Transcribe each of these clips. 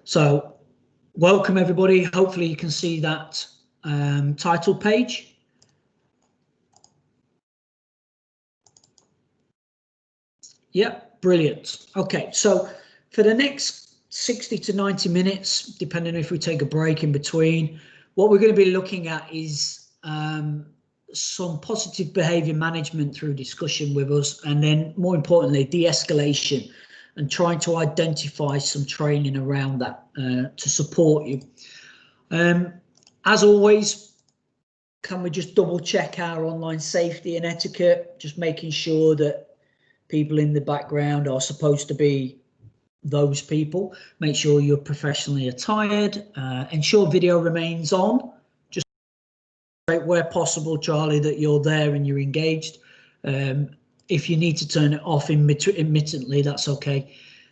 So welcome everybody. Hopefully you can see that title page. Yeah, brilliant. Okay, so for the next 60 to 90 minutes, depending if we take a break in between, what we're going to be looking at is some positive behaviour management through discussion with us, and then more importantly, de-escalation, and trying to identify some training around that to support you. As always, can we just double check our online safety and etiquette, just making sure that people in the background are supposed to be those people. Make sure you're professionally attired, ensure video remains on, just where possible, Charlie, that you're there and you're engaged. If you need to turn it off intermittently, that's okay.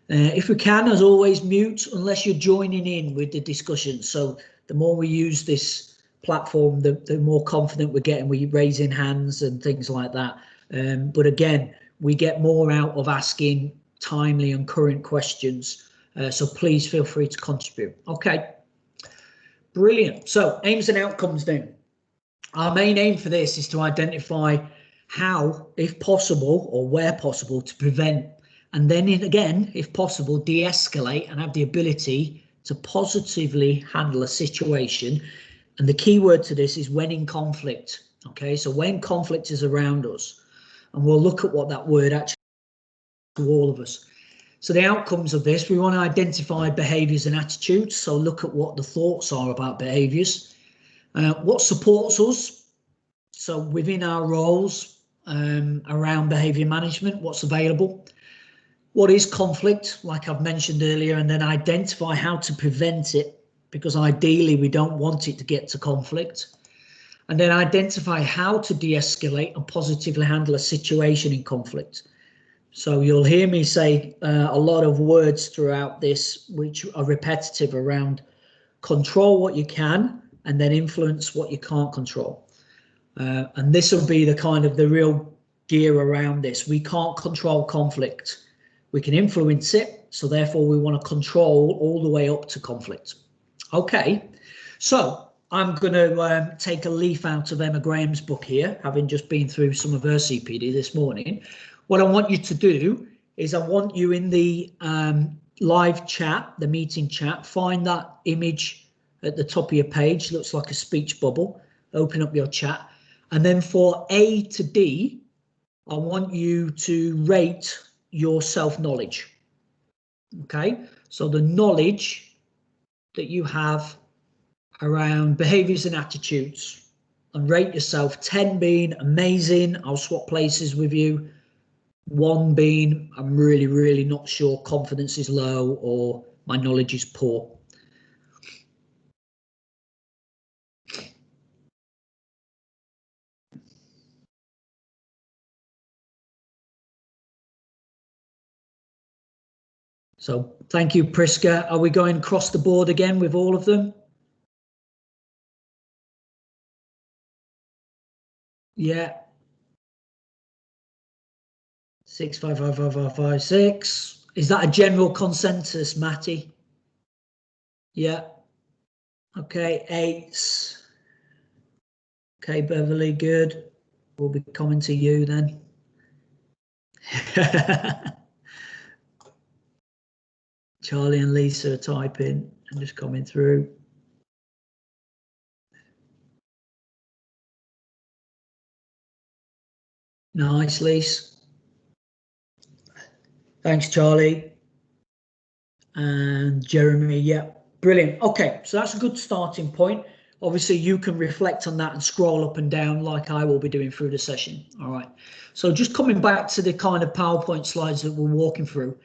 If we can, as always, mute unless you're joining in with the discussion. So the more we use this platform, the more confident we're getting. We're raising hands and things like that. But again, we get more out of asking timely and current questions. So please feel free to contribute. Okay, brilliant. So aims and outcomes then. Our main aim for this is to identify how, if possible, or where possible, to prevent, and then again, if possible, de-escalate and have the ability to positively handle a situation. And the key word to this is when in conflict. Okay, so when conflict is around us, and we'll look at what that word actually means to all of us. So the outcomes of this, we want to identify behaviours and attitudes. So look at what the thoughts are about behaviours. What supports us, so within our roles around behaviour management, what's available. What is conflict, like I've mentioned earlier, and then identify how to prevent it, because ideally we don't want it to get to conflict. And then identify how to de-escalate and positively handle a situation in conflict. So you'll hear me say a lot of words throughout this which are repetitive around control what you can and then influence what you can't control. And this will be the kind of the real gear around this. We can't control conflict. We can influence it. So therefore we want to control all the way up to conflict. Okay, so I'm going to take a leaf out of Emma Graham's book here, having just been through some of her CPD this morning. What I want you to do is I want you in the live chat, the meeting chat, find that image at the top of your page, looks like a speech bubble, open up your chat. And then for A to D, I want you to rate your self-knowledge. Okay, so the knowledge that you have around behaviours and attitudes, and rate yourself, 10 being amazing, I'll swap places with you, 1 being I'm really not sure, confidence is low, or my knowledge is poor. So thank you, Priska. Are we going across the board again with all of them? Yeah. 6555556. Is that a general consensus, Matty? Yeah. Okay, 8s. Okay, Beverly, good. We'll be coming to you then. Charlie and Lisa are typing and just coming through. Nice, Lisa. Thanks, Charlie. And Jeremy, yeah, brilliant. Okay, so that's a good starting point. Obviously, you can reflect on that and scroll up and down like I will be doing through the session. All right, so just coming back to the kind of PowerPoint slides that we're walking through,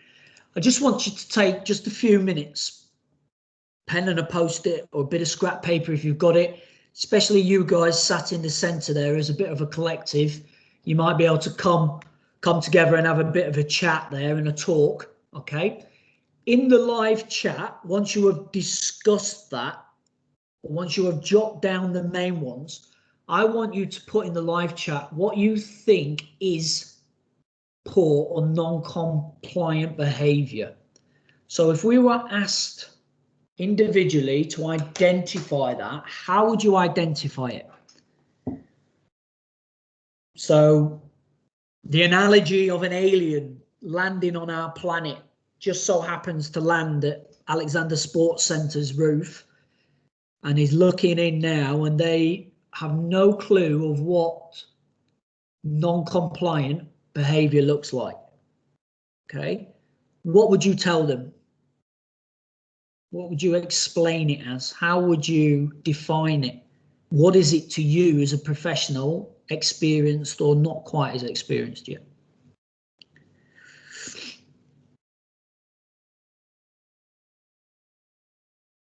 I just want you to take just a few minutes, pen and a post-it or a bit of scrap paper if you've got it, especially you guys sat in the center there as a bit of a collective. You might be able to come together and have a bit of a chat there and a talk, okay? In the live chat, once you have discussed that, or once you have jotted down the main ones, I want you to put in the live chat what you think is poor or non-compliant behaviour. So if we were asked individually to identify that, how would you identify it? So the analogy of an alien landing on our planet just so happens to land at Alexander Sports Centre's roof and is looking in now, and they have no clue of what non-compliant behaviour looks like. Okay, what would you tell them? What would you explain it as? How would you define it? What is it to you as a professional, experienced or not quite as experienced yet?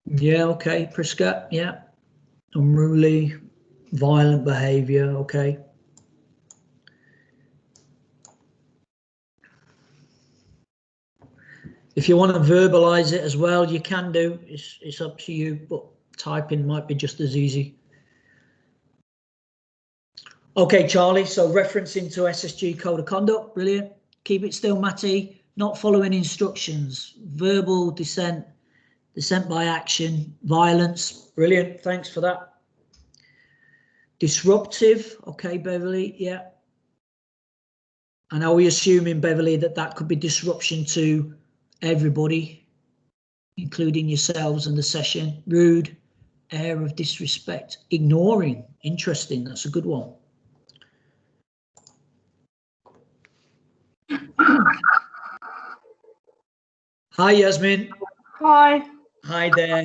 Yeah, okay, Prescott, yeah. Unruly, violent behaviour, okay. If you want to verbalise it as well, you can do. It's up to you, but typing might be just as easy. Okay, Charlie, so referencing to SSG Code of Conduct, brilliant. Keep it still, Matty. Not following instructions, verbal dissent, dissent by action, violence, brilliant, thanks for that. Disruptive, okay, Beverly, yeah. And are we assuming, Beverly, that that could be disruption to everybody, including yourselves and the session? Rude, air of disrespect, ignoring, interesting, that's a good one. Hi, Yasmin. Hi. Hi there.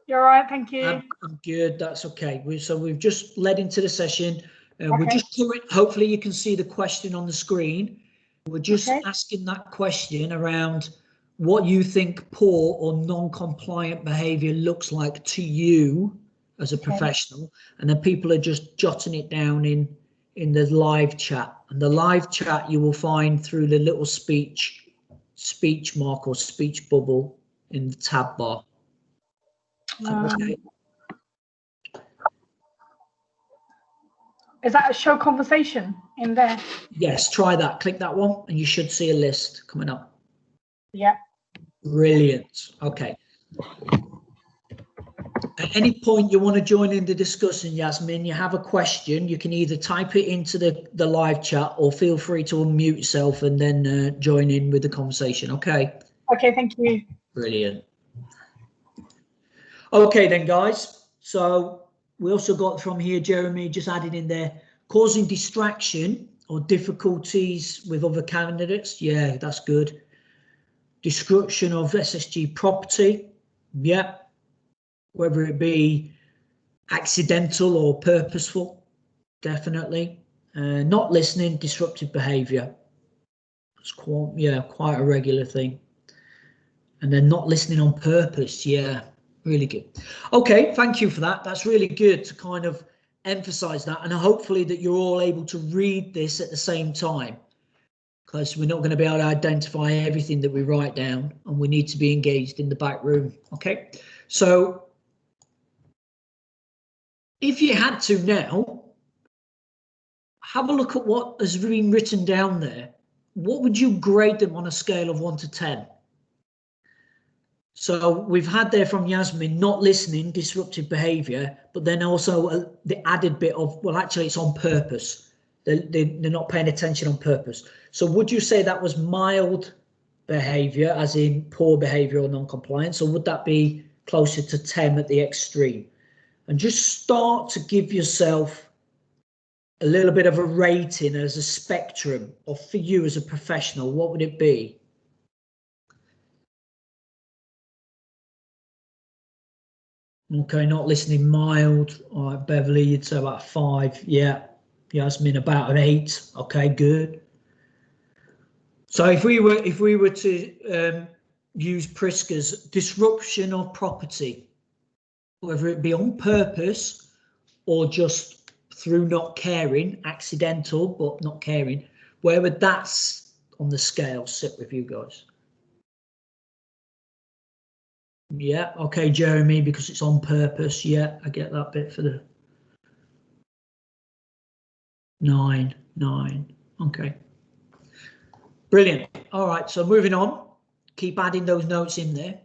You're all right, thank you. I'm good, that's okay. So we've just led into the session. We're just, hopefully you can see the question on the screen. We're just asking that question around what you think poor or non-compliant behaviour looks like to you as a professional, and then people are just jotting it down in the live chat. And the live chat you will find through the little speech mark or speech bubble in the tab bar. Okay. Is that a show conversation in there? Yes, try that. Click that one and you should see a list coming up. Yeah. Brilliant. Okay. At any point you want to join in the discussion, Yasmin, you have a question, you can either type it into the live chat or feel free to unmute yourself and then join in with the conversation. Okay. Okay, thank you. Brilliant. Okay then, guys. So we also got from here, Jeremy just added in there, causing distraction or difficulties with other candidates. Yeah, that's good. Destruction of SSG property. Yeah. Whether it be accidental or purposeful, definitely. Not listening, disruptive behaviour. It's quite a regular thing. And then not listening on purpose. Yeah, really good. Okay, thank you for that. That's really good to kind of emphasise that, and hopefully that you're all able to read this at the same time, because we're not going to be able to identify everything that we write down, and we need to be engaged in the back room. Okay, so if you had to now, have a look at what has been written down there. What would you grade them on a scale of 1 to 10? So we've had there from Yasmin, not listening, disruptive behaviour, but then also the added bit of, well, actually it's on purpose. They're not paying attention on purpose. So would you say that was mild behaviour, as in poor behaviour or non-compliance, or would that be closer to 10 at the extreme? And just start to give yourself a little bit of a rating as a spectrum, or for you as a professional, what would it be? Okay, not listening, mild. All right, Beverly, you'd say about 5. Yeah, Yasmin, about an 8. Okay, good. So if we were to use Priska's disruption of property, whether it be on purpose or just through not caring, accidental but not caring, where would that on the scale sit with you guys? Yeah, okay, Jeremy, because it's on purpose. Yeah, I get that bit for the 9. Okay, brilliant. All right, so moving on, keep adding those notes in there.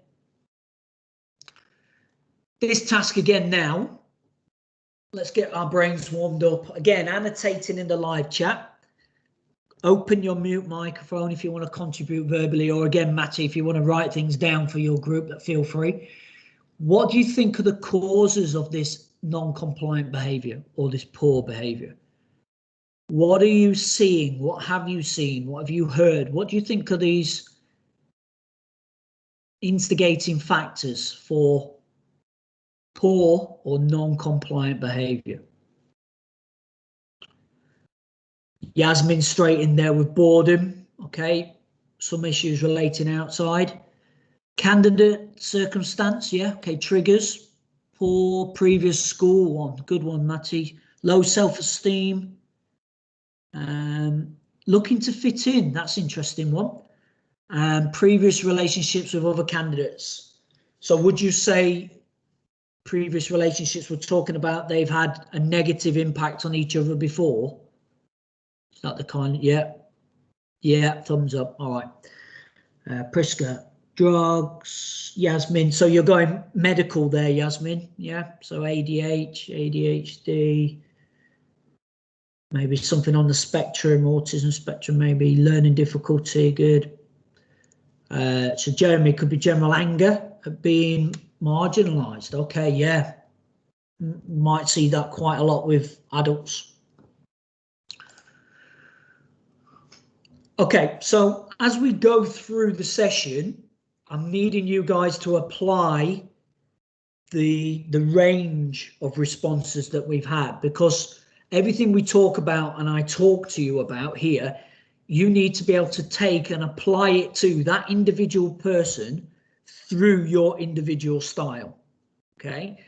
this task again now. Let's get our brains warmed up. Again, annotating in the live chat. Open your mute microphone if you want to contribute verbally, or again, Matty, if you want to write things down for your group, that feel free. What do you think are the causes of this non-compliant behaviour or this poor behaviour? What are you seeing? What have you seen? What have you heard? What do you think are these instigating factors for poor or non-compliant behaviour? Yasmin straight in there with boredom. Okay, some issues relating outside. Candidate circumstance, yeah, okay, triggers. Poor previous school one, good one, Matty. Low self-esteem. Looking to fit in, that's an interesting one. Previous relationships with other candidates. So would you say previous relationships we're talking about, they've had a negative impact on each other before? Is that the kind? Yeah, thumbs up. All right. Priska, drugs. Yasmin, so you're going medical there, Yasmin. Yeah, so ADHD, maybe something on the spectrum, autism spectrum, maybe learning difficulty. Good. So Jeremy, could be general anger at being marginalised. Okay, yeah, might see that quite a lot with adults. Okay, so as we go through the session, I'm needing you guys to apply the range of responses that we've had, because everything we talk about and I talk to you about here, you need to be able to take and apply it to that individual person through your individual style. Okay,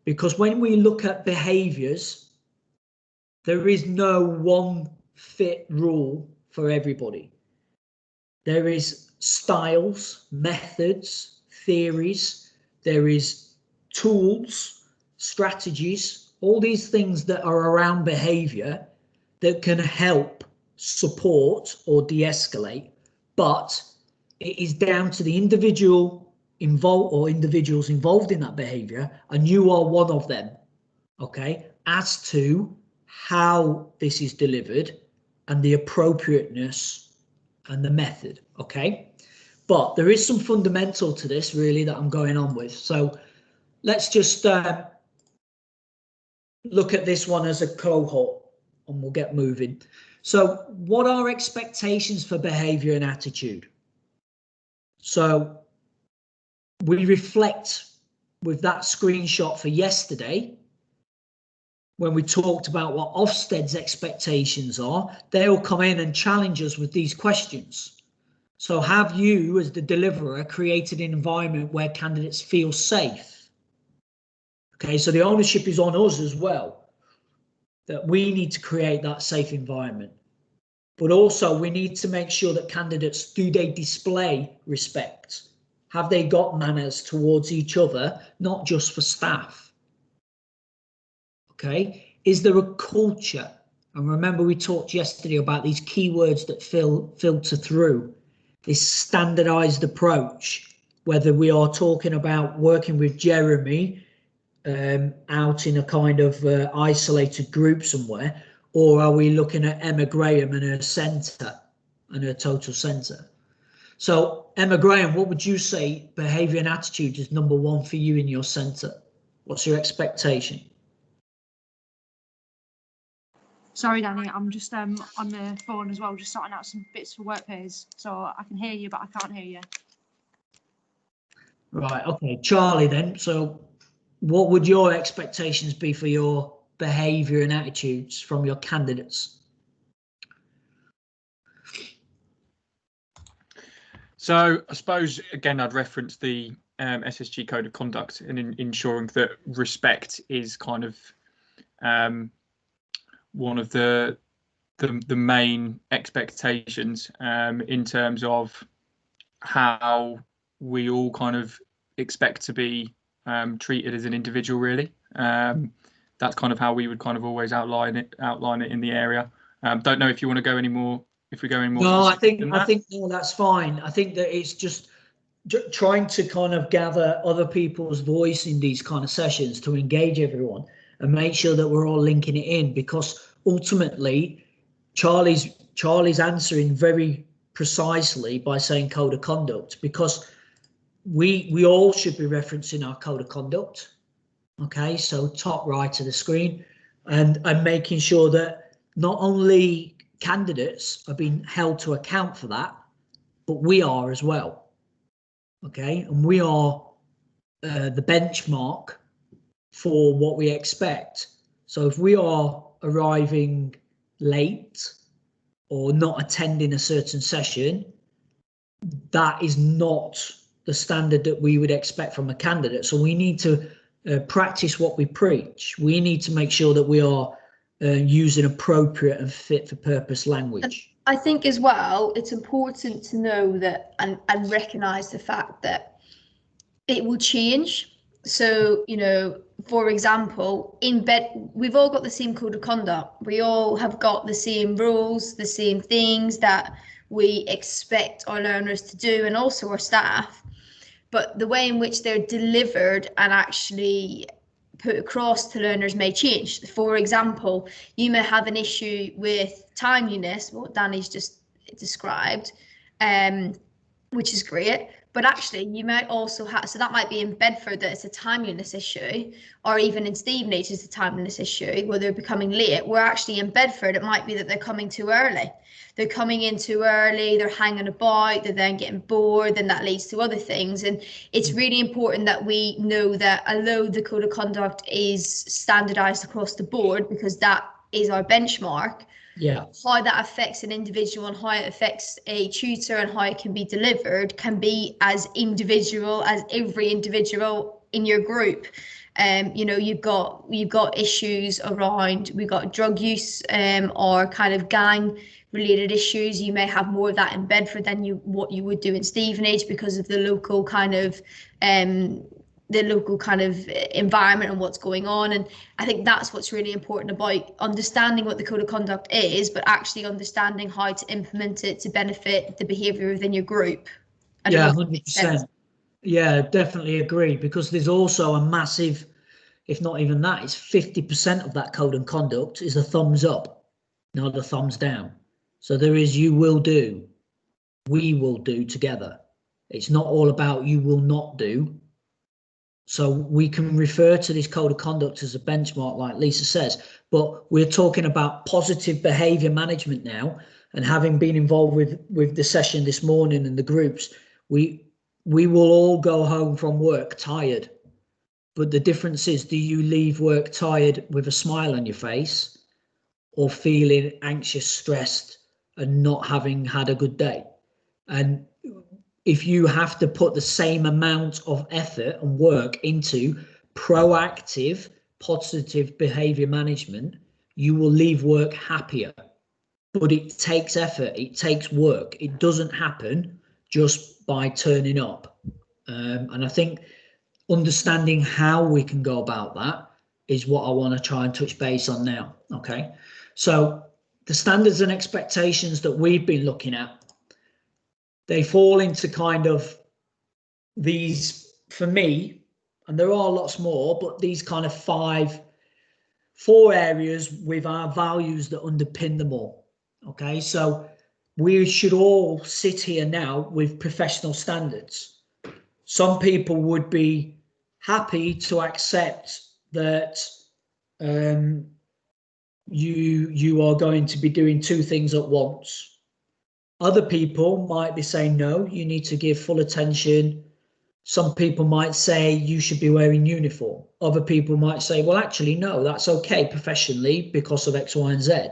because when we look at behaviors, there is no one fit rule for everybody. There is styles, methods, theories, there is tools, strategies, all these things that are around behavior that can help support or de-escalate, but it is down to the individual involved or individuals involved in that behavior, and you are one of them, okay, as to how this is delivered and the appropriateness and the method, okay? But there is some fundamental to this really that I'm going on with. So let's just look at this one as a cohort and we'll get moving. So what are expectations for behavior and attitude? So we reflect with that screenshot for yesterday when we talked about what Ofsted's expectations are. They'll come in and challenge us with these questions. So have you, as the deliverer, created an environment where candidates feel safe? Okay, so the ownership is on us as well, that we need to create that safe environment. But also we need to make sure that candidates, do they display respect? Have they got manners towards each other, not just for staff? Okay, is there a culture? And remember we talked yesterday about these keywords that filter through this standardized approach, whether we are talking about working with Jeremy out in a kind of isolated group somewhere, or are we looking at Emma Graham and her centre and her total centre? So Emma Graham, what would you say behaviour and attitude is number one for you in your centre? What's your expectation? Sorry, Danny, I'm just on the phone as well, just sorting out some bits for work pays, so I can hear you, but I can't hear you. Right, okay, Charlie then. So what would your expectations be for your behaviour and attitudes from your candidates? So I suppose, again, I'd reference the SSG Code of Conduct and ensuring that respect is kind of one of the main expectations in terms of how we all kind of expect to be treated as an individual, really. That's kind of how we would kind of always outline it in the area. Don't know if you want to go any more. If we go any more. No, I think no, that's fine. I think that it's just trying to kind of gather other people's voice in these kind of sessions to engage everyone and make sure that we're all linking it in, because ultimately Charlie's answering very precisely by saying code of conduct, because we all should be referencing our code of conduct. Okay, so top right of the screen, and making sure that not only candidates are being held to account for that, but we are as well. Okay, and we are the benchmark for what we expect. So if we are arriving late or not attending a certain session, that is not the standard that we would expect from a candidate. So we need to practice what we preach. We need to make sure that we are using appropriate and fit for purpose language. I think as well, it's important to know that and recognise the fact that it will change. So, you know, for example, we've all got the same code of conduct. We all have got the same rules, the same things that we expect our learners to do, and also our staff. But the way in which they're delivered and actually put across to learners may change. For example, you may have an issue with timeliness, what Danny's just described, which is great. But actually, you might also have, so that might be in Bedford that it's a timeliness issue, or even in Stevenage it's a timeliness issue where they're becoming late. Where actually in Bedford, it might be that they're coming too early. They're coming in too early, they're hanging about, they're then getting bored, then that leads to other things. And it's really important that we know that although the code of conduct is standardised across the board, because that is our benchmark, how that affects an individual and how it affects a tutor and how it can be delivered can be as individual as every individual in your group. You know, you've got issues around, we've got drug use or kind of gang related issues. You may have more of that in Bedford than what you would do in Stevenage because of the local kind of environment and what's going on. And I think that's what's really important about understanding what the code of conduct is, but actually understanding how to implement it to benefit the behaviour within your group. Yeah, 100%. Yeah, definitely agree, because there's also a massive, if not even that, it's 50% of that code of conduct is a thumbs up, not a thumbs down. So there is you will do, we will do together. It's not all about you will not do. So we can refer to this code of conduct as a benchmark, like Lisa says, but we're talking about positive behaviour management now. And having been involved with the session this morning and the groups, we will all go home from work tired. But the difference is, do you leave work tired with a smile on your face or feeling anxious, stressed and not having had a good day? And if you have to put the same amount of effort and work into proactive, positive behaviour management, you will leave work happier. But it takes effort, it takes work. It doesn't happen just by turning up. And I think understanding how we can go about that is what I want to try and touch base on now. Okay, so the standards and expectations that we've been looking at, they fall into kind of these, for me, and there are lots more, but these kind of four areas with our values that underpin them all. Okay, so we should all sit here now with professional standards. Some people would be happy to accept that you are going to be doing two things at once. Other people might be saying, no, you need to give full attention. Some people might say you should be wearing uniform. Other people might say, well, actually, no, that's okay professionally because of X, Y, and Z.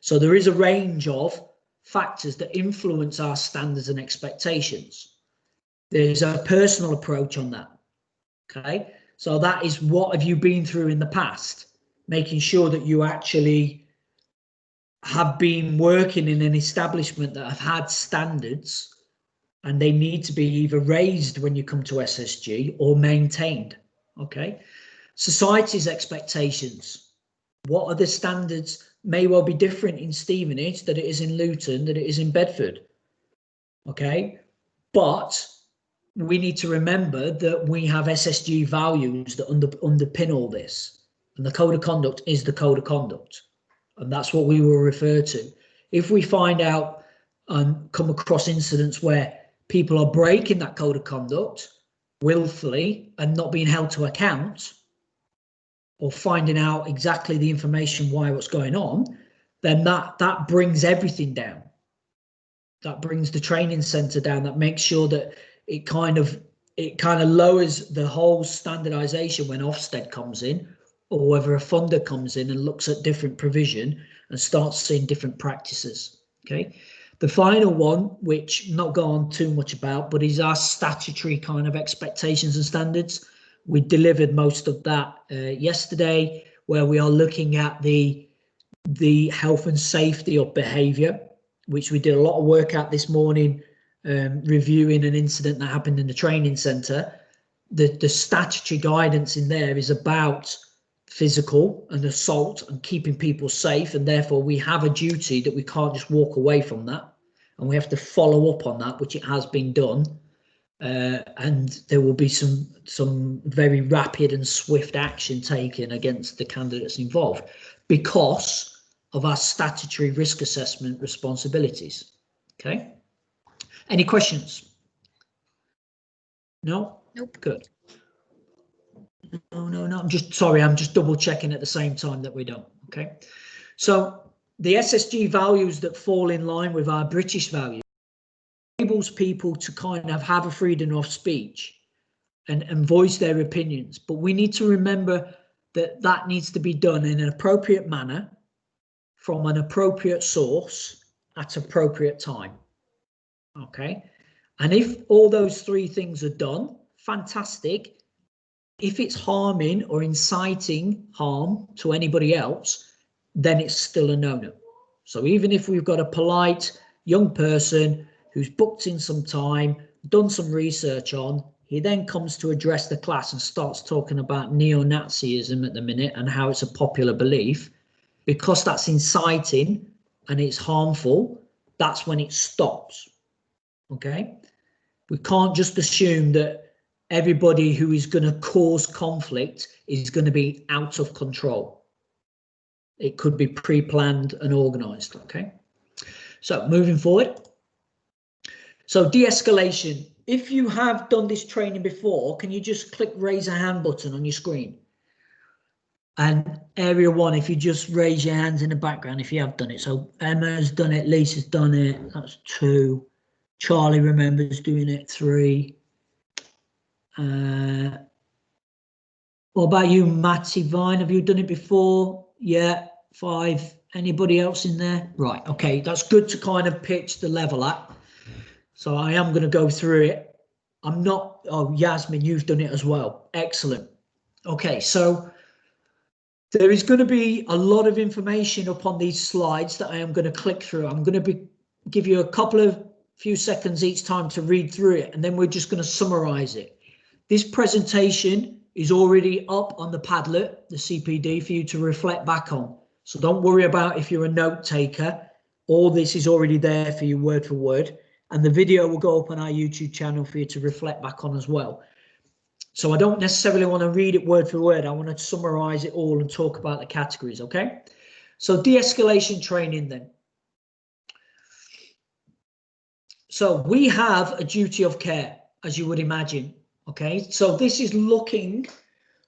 So there is a range of factors that influence our standards and expectations. There's a personal approach on that. Okay, so that is what have you been through in the past, making sure that you actually have been working in an establishment that have had standards and they need to be either raised when you come to SSG or maintained. Okay, society's expectations. What are the standards? May well be different in Stevenage than it is in Luton, than it is in Bedford. Okay, but we need to remember that we have SSG values that underpin all this. And the code of conduct is the code of conduct. And that's what we will refer to. If we find out and come across incidents where people are breaking that code of conduct willfully and not being held to account, or finding out exactly the information why what's going on, then that brings everything down. That brings the training centre down. That makes sure that it kind of lowers the whole standardisation when Ofsted comes in, or whether a funder comes in and looks at different provision and starts seeing different practices. Okay. The final one, which not go on too much about, but is our statutory kind of expectations and standards. We delivered most of that yesterday, where we are looking at the health and safety of behaviour, which we did a lot of work at this morning, reviewing an incident that happened in the training centre. The statutory guidance in there is about physical and assault and keeping people safe, and therefore we have a duty that we can't just walk away from that, and we have to follow up on that, which it has been done. And there will be some very rapid and swift action taken against the candidates involved because of our statutory risk assessment responsibilities. Okay. Any questions? No? Nope. Good. No. I'm just double checking at the same time that we don't. Okay. So the SSG values that fall in line with our British values enables people to kind of have a freedom of speech and voice their opinions. But we need to remember that needs to be done in an appropriate manner from an appropriate source at appropriate time. Okay. And if all those three things are done, fantastic. If it's harming or inciting harm to anybody else, then it's still a no-no. So even if we've got a polite young person who's booked in some time, done some research on, he then comes to address the class and starts talking about neo-Nazism at the minute and how it's a popular belief, because that's inciting and it's harmful, that's when it stops. Okay? We can't just assume that everybody who is going to cause conflict is going to be out of control. It could be pre-planned and organised. Okay, so moving forward. So de-escalation. If you have done this training before, can you just click raise a hand button on your screen? And area 1, if you just raise your hands in the background if you have done it. So Emma's done it, Lisa's done it, that's 2. Charlie remembers doing it, 3. What about you, Matty Vine? Have you done it before? Yeah, 5. Anybody else in there? Right, okay, that's good to kind of pitch the level at. So I am going to go through it. I'm not, oh, Yasmin, you've done it as well. Excellent. Okay, so there is going to be a lot of information up on these slides that I am going to click through. I'm going to give you a few seconds each time to read through it, and then we're just going to summarize it. This presentation is already up on the Padlet, the CPD, for you to reflect back on. So don't worry about if you're a note taker. All this is already there for you word for word. And the video will go up on our YouTube channel for you to reflect back on as well. So I don't necessarily want to read it word for word. I want to summarize it all and talk about the categories, okay? So de-escalation training then. So we have a duty of care, as you would imagine. Okay, so this is looking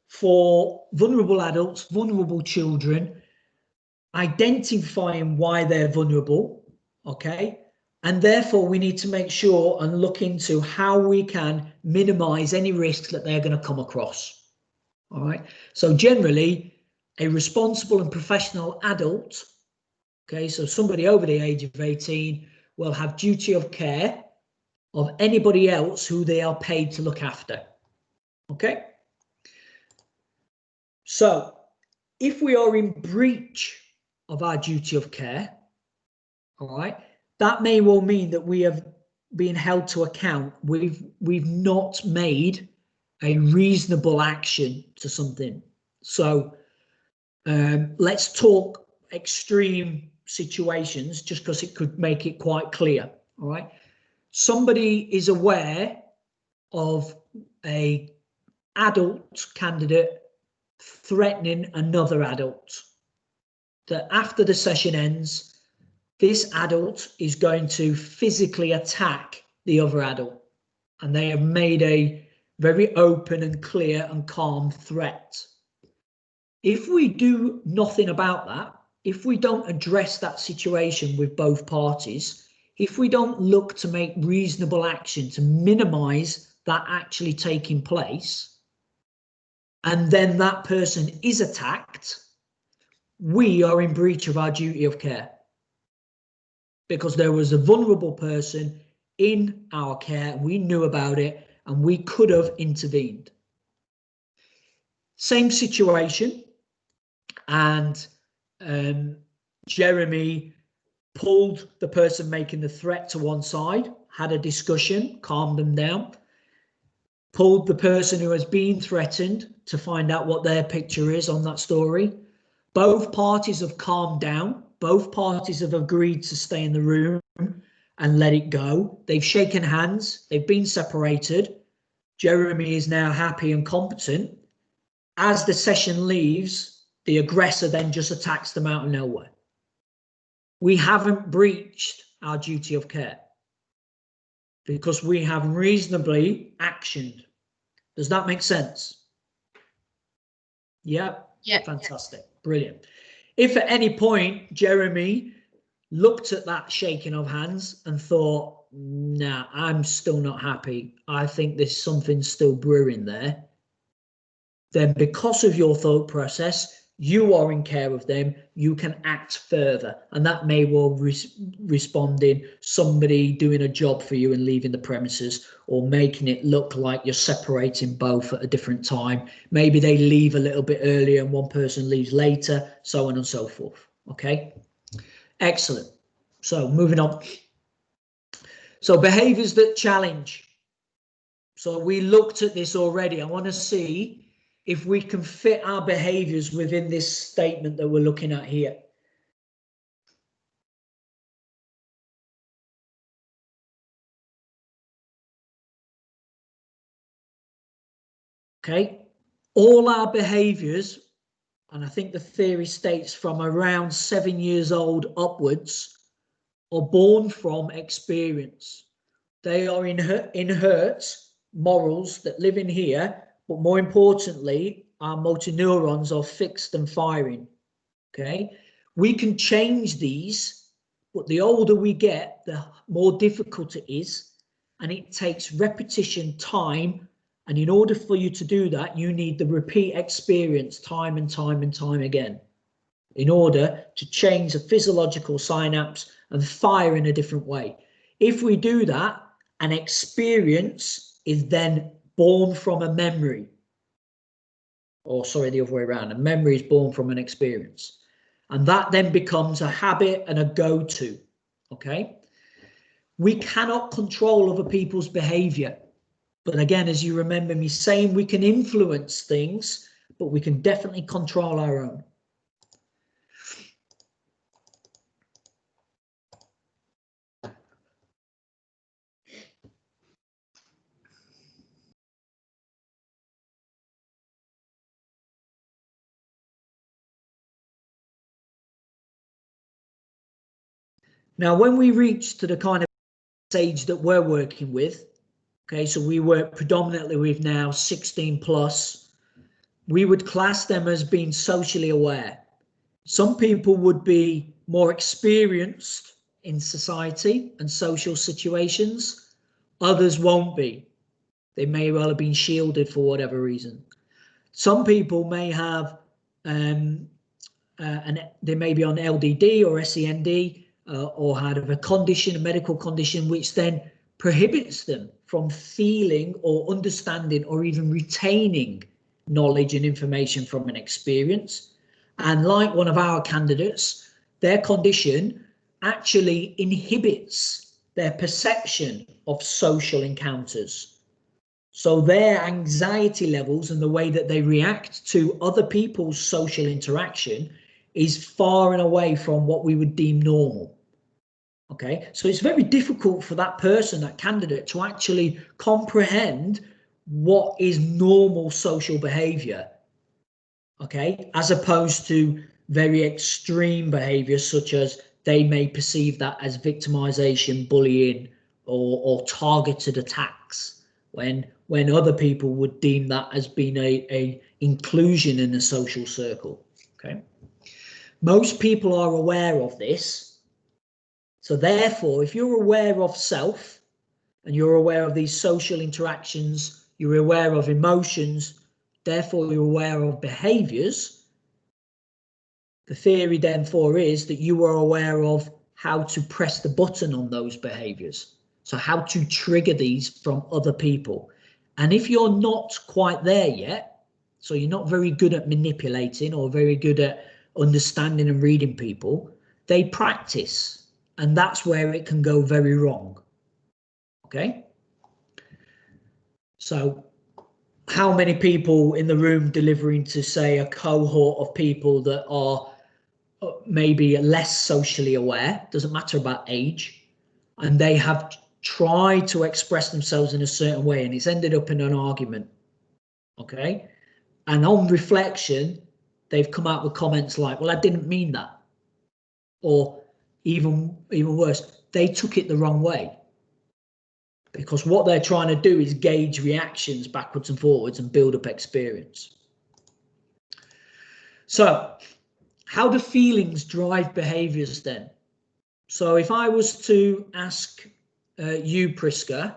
for vulnerable adults, vulnerable children, identifying why they're vulnerable, okay? And therefore we need to make sure and look into how we can minimize any risks that they're going to come across. All right, so generally a responsible and professional adult, okay, so somebody over the age of 18 will have duty of care of anybody else who they are paid to look after. Okay, so if we are in breach of our duty of care, all right, that may well mean that we have been held to account. We've not made a reasonable action to something. So let's talk extreme situations, just because it could make it quite clear. All right, somebody is aware of a adult candidate threatening another adult, that after the session ends, this adult is going to physically attack the other adult, and they have made a very open and clear and calm threat. If we do nothing about that, if we don't address that situation with both parties, if we don't look to make reasonable action to minimize that actually taking place, and then that person is attacked, we are in breach of our duty of care, because there was a vulnerable person in our care, we knew about it, and we could have intervened. Same situation, and Jeremy pulled the person making the threat to one side, had a discussion, calmed them down, pulled the person who has been threatened to find out what their picture is on that story. Both parties have calmed down. Both parties have agreed to stay in the room and let it go. They've shaken hands. They've been separated. Jeremy is now happy and competent. As the session leaves, the aggressor then just attacks them out of nowhere. We haven't breached our duty of care because we have reasonably actioned. Does that make sense? Yeah? Yeah. Fantastic. Brilliant. If at any point Jeremy looked at that shaking of hands and thought, nah, I'm still not happy, I think there's something still brewing there, then because of your thought process, you are in care of them, you can act further. And that may well respond in somebody doing a job for you and leaving the premises, or making it look like you're separating both at a different time. Maybe they leave a little bit earlier and one person leaves later, so on and so forth. Okay, excellent. So moving on. So behaviours that challenge. So we looked at this already. I want to see if we can fit our behaviours within this statement that we're looking at here. Okay, all our behaviours, and I think the theory states from around 7 years old upwards, are born from experience. They are inherent morals that live in here, but more importantly, our motor neurons are fixed and firing. Okay, we can change these, but the older we get, the more difficult it is, and it takes repetition, time, and in order for you to do that, you need the repeat experience time and time and time again in order to change the physiological synapse and fire in a different way. If we do that, an experience is then born from a memory. Or sorry, the other way around. A memory is born from an experience. And that then becomes a habit and a go-to. Okay? We cannot control other people's behavior. But again, as you remember me saying, we can influence things, but we can definitely control our own. Now, when we reach to the kind of age that we're working with, okay, so we work predominantly with now 16 plus, we would class them as being socially aware. Some people would be more experienced in society and social situations. Others won't be. They may well have been shielded for whatever reason. Some people may have, they may be on LDD or SEND, or had a condition, a medical condition, which then prohibits them from feeling or understanding or even retaining knowledge and information from an experience. And like one of our candidates, their condition actually inhibits their perception of social encounters. So their anxiety levels and the way that they react to other people's social interaction is far and away from what we would deem normal. Okay, so it's very difficult for that person, that candidate, to actually comprehend what is normal social behavior, okay, as opposed to very extreme behavior, such as they may perceive that as victimization, bullying, or targeted attacks, when other people would deem that as being a inclusion in a social circle. Okay, most people are aware of this. So therefore, if you're aware of self and you're aware of these social interactions, you're aware of emotions, therefore you're aware of behaviors, the theory therefore is that you are aware of how to press the button on those behaviors. So how to trigger these from other people. And if you're not quite there yet, so you're not very good at manipulating or very good at understanding and reading people, they practice. And that's where it can go very wrong. Okay. So how many people in the room delivering to, say, a cohort of people that are maybe less socially aware, doesn't matter about age, and they have tried to express themselves in a certain way and it's ended up in an argument. Okay. And on reflection, they've come out with comments like, well, I didn't mean that. Or even worse, they took it the wrong way, because what they're trying to do is gauge reactions backwards and forwards and build up experience. So how do feelings drive behaviors then? So if I was to ask you, Priska,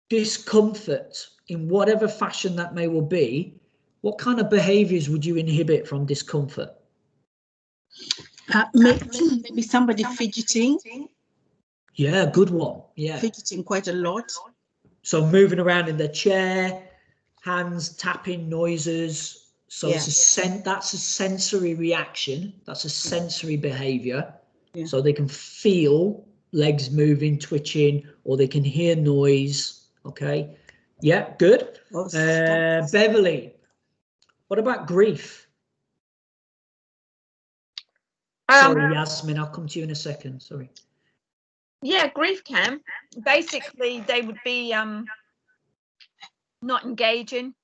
discomfort in whatever fashion that may well be, what kind of behaviors would you inhibit from discomfort? Maybe somebody fidgeting. Yeah, good one. Yeah, fidgeting quite a lot. So moving around in their chair, hands tapping, noises. So yeah. That's a sensory reaction. That's a sensory behavior. Yeah. So they can feel legs moving, twitching, or they can hear noise. Okay. Yeah, good. Beverly, what about grief? Sorry, Yasmin, I'll come to you in a second. Sorry. Yeah, grief can. Basically, they would be not engaging,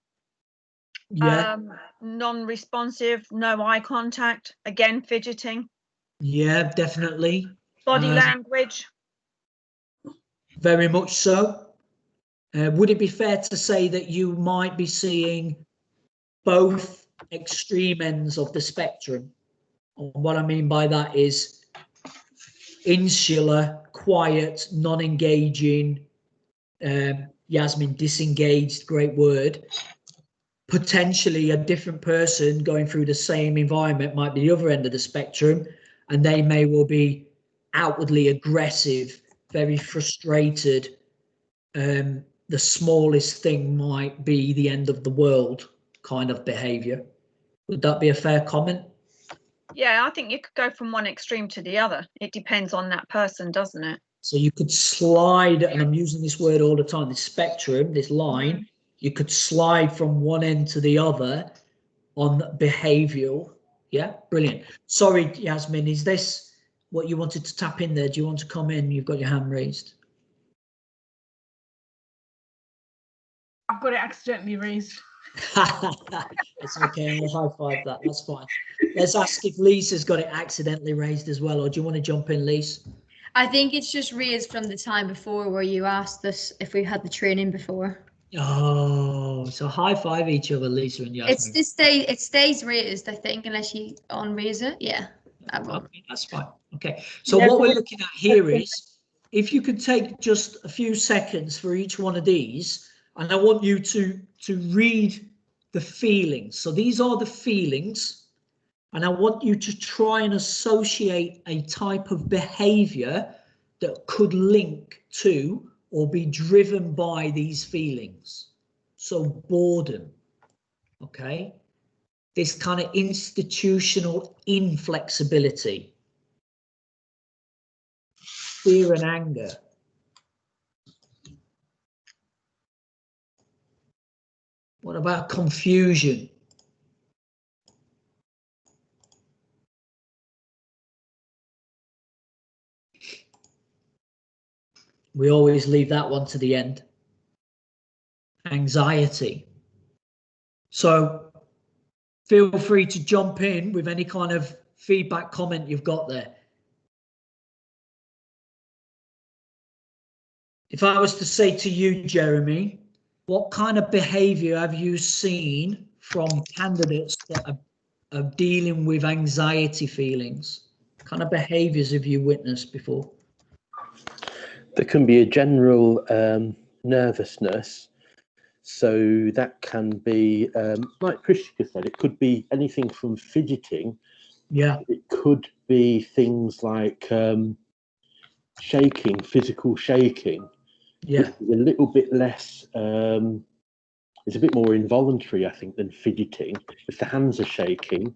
yeah, non-responsive, no eye contact, again, fidgeting. Yeah, definitely. Body language. Very much so. Would it be fair to say that you might be seeing both extreme ends of the spectrum? And what I mean by that is insular, quiet, non-engaging, Yasmin, disengaged, great word. Potentially a different person going through the same environment might be the other end of the spectrum, and they may well be outwardly aggressive, very frustrated. The smallest thing might be the end of the world kind of behavior. Would that be a fair comment? Yeah, I think you could go from one extreme to the other. It depends on that person, doesn't it? So you could slide, and I'm using this word all the time, this spectrum, this line, you could slide from one end to the other on behavioural. Yeah, brilliant. Sorry, Yasmin, is this what you wanted to tap in there? Do you want to come in? You've got your hand raised. I've got it accidentally raised. It's okay, I'll high five that, that's fine. Let's ask if Lisa's got it accidentally raised as well, or do you want to jump in, Lisa? I think it's just raised from the time before where you asked us if we had the training before. Oh, so high five each other, Lisa and Yasmin. It stays raised, I think, unless you unraise it. Yeah, I will. Okay, that's fine. Okay, so what we're looking at here is, if you could take just a few seconds for each one of these, and I want you to read the feelings. So these are the feelings, and I want you to try and associate a type of behavior that could link to or be driven by these feelings. So boredom, okay? This kind of institutional inflexibility, fear and anger. What about confusion? We always leave that one to the end. Anxiety. So feel free to jump in with any kind of feedback, comment you've got there. If I was to say to you, Jeremy, what kind of behaviour have you seen from candidates that are dealing with anxiety feelings? What kind of behaviours have you witnessed before? There can be a general nervousness. So that can be, like Prishika said, it could be anything from fidgeting. Yeah. It could be things like shaking, physical shaking. Yeah. Which is a little bit less, it's a bit more involuntary, I think, than fidgeting. If the hands are shaking,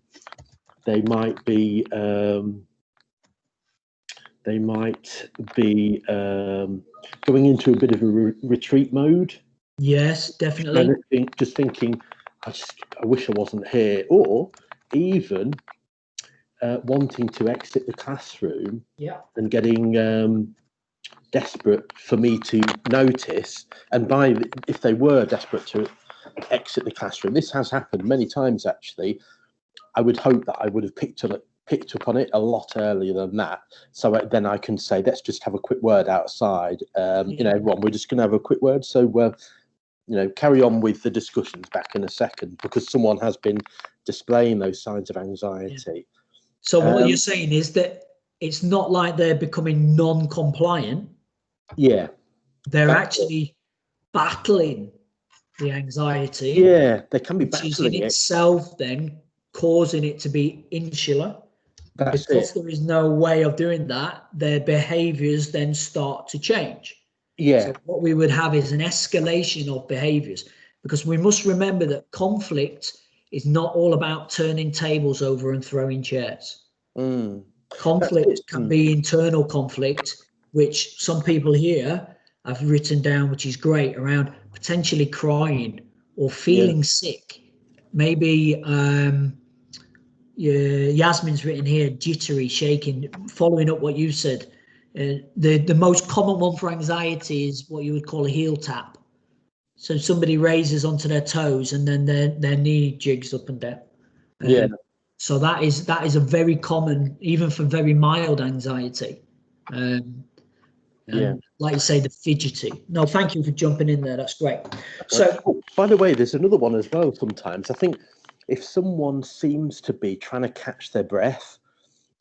they might be going into a bit of a retreat mode. Yes, definitely. Just thinking, I wish I wasn't here, or even wanting to exit the classroom. Yeah. And getting desperate for me to notice. And if they were desperate to exit the classroom, this has happened many times actually. I would hope that I would have picked up on it a lot earlier than that. So then I can say, let's just have a quick word outside. You know, everyone, we're just going to have a quick word. So, you know, carry on with the discussions back in a second, because someone has been displaying those signs of anxiety. Yeah. So what you're saying is that it's not like they're becoming non-compliant. Yeah. They're actually battling the anxiety. Yeah, they can be which is battling in it. itself then causing it to be insular. That's because it. there is no way of doing that, their behaviours then start to change. Yeah. So what we would have is an escalation of behaviours, because we must remember that conflict is not all about turning tables over and throwing chairs. Conflict can be internal conflict, which some people here have written down, which is great, around potentially crying or feeling sick. Maybe Yasmin's written here, jittery, shaking, following up what you said. The most common one for anxiety is what you would call a heel tap. So somebody raises onto their toes and then their knee jigs up and down. So that is a very common, even for very mild anxiety. And like you say, the fidgety. No, thank you for jumping in there. That's great. So, by the way, there's another one as well. Sometimes I think if someone seems to be trying to catch their breath,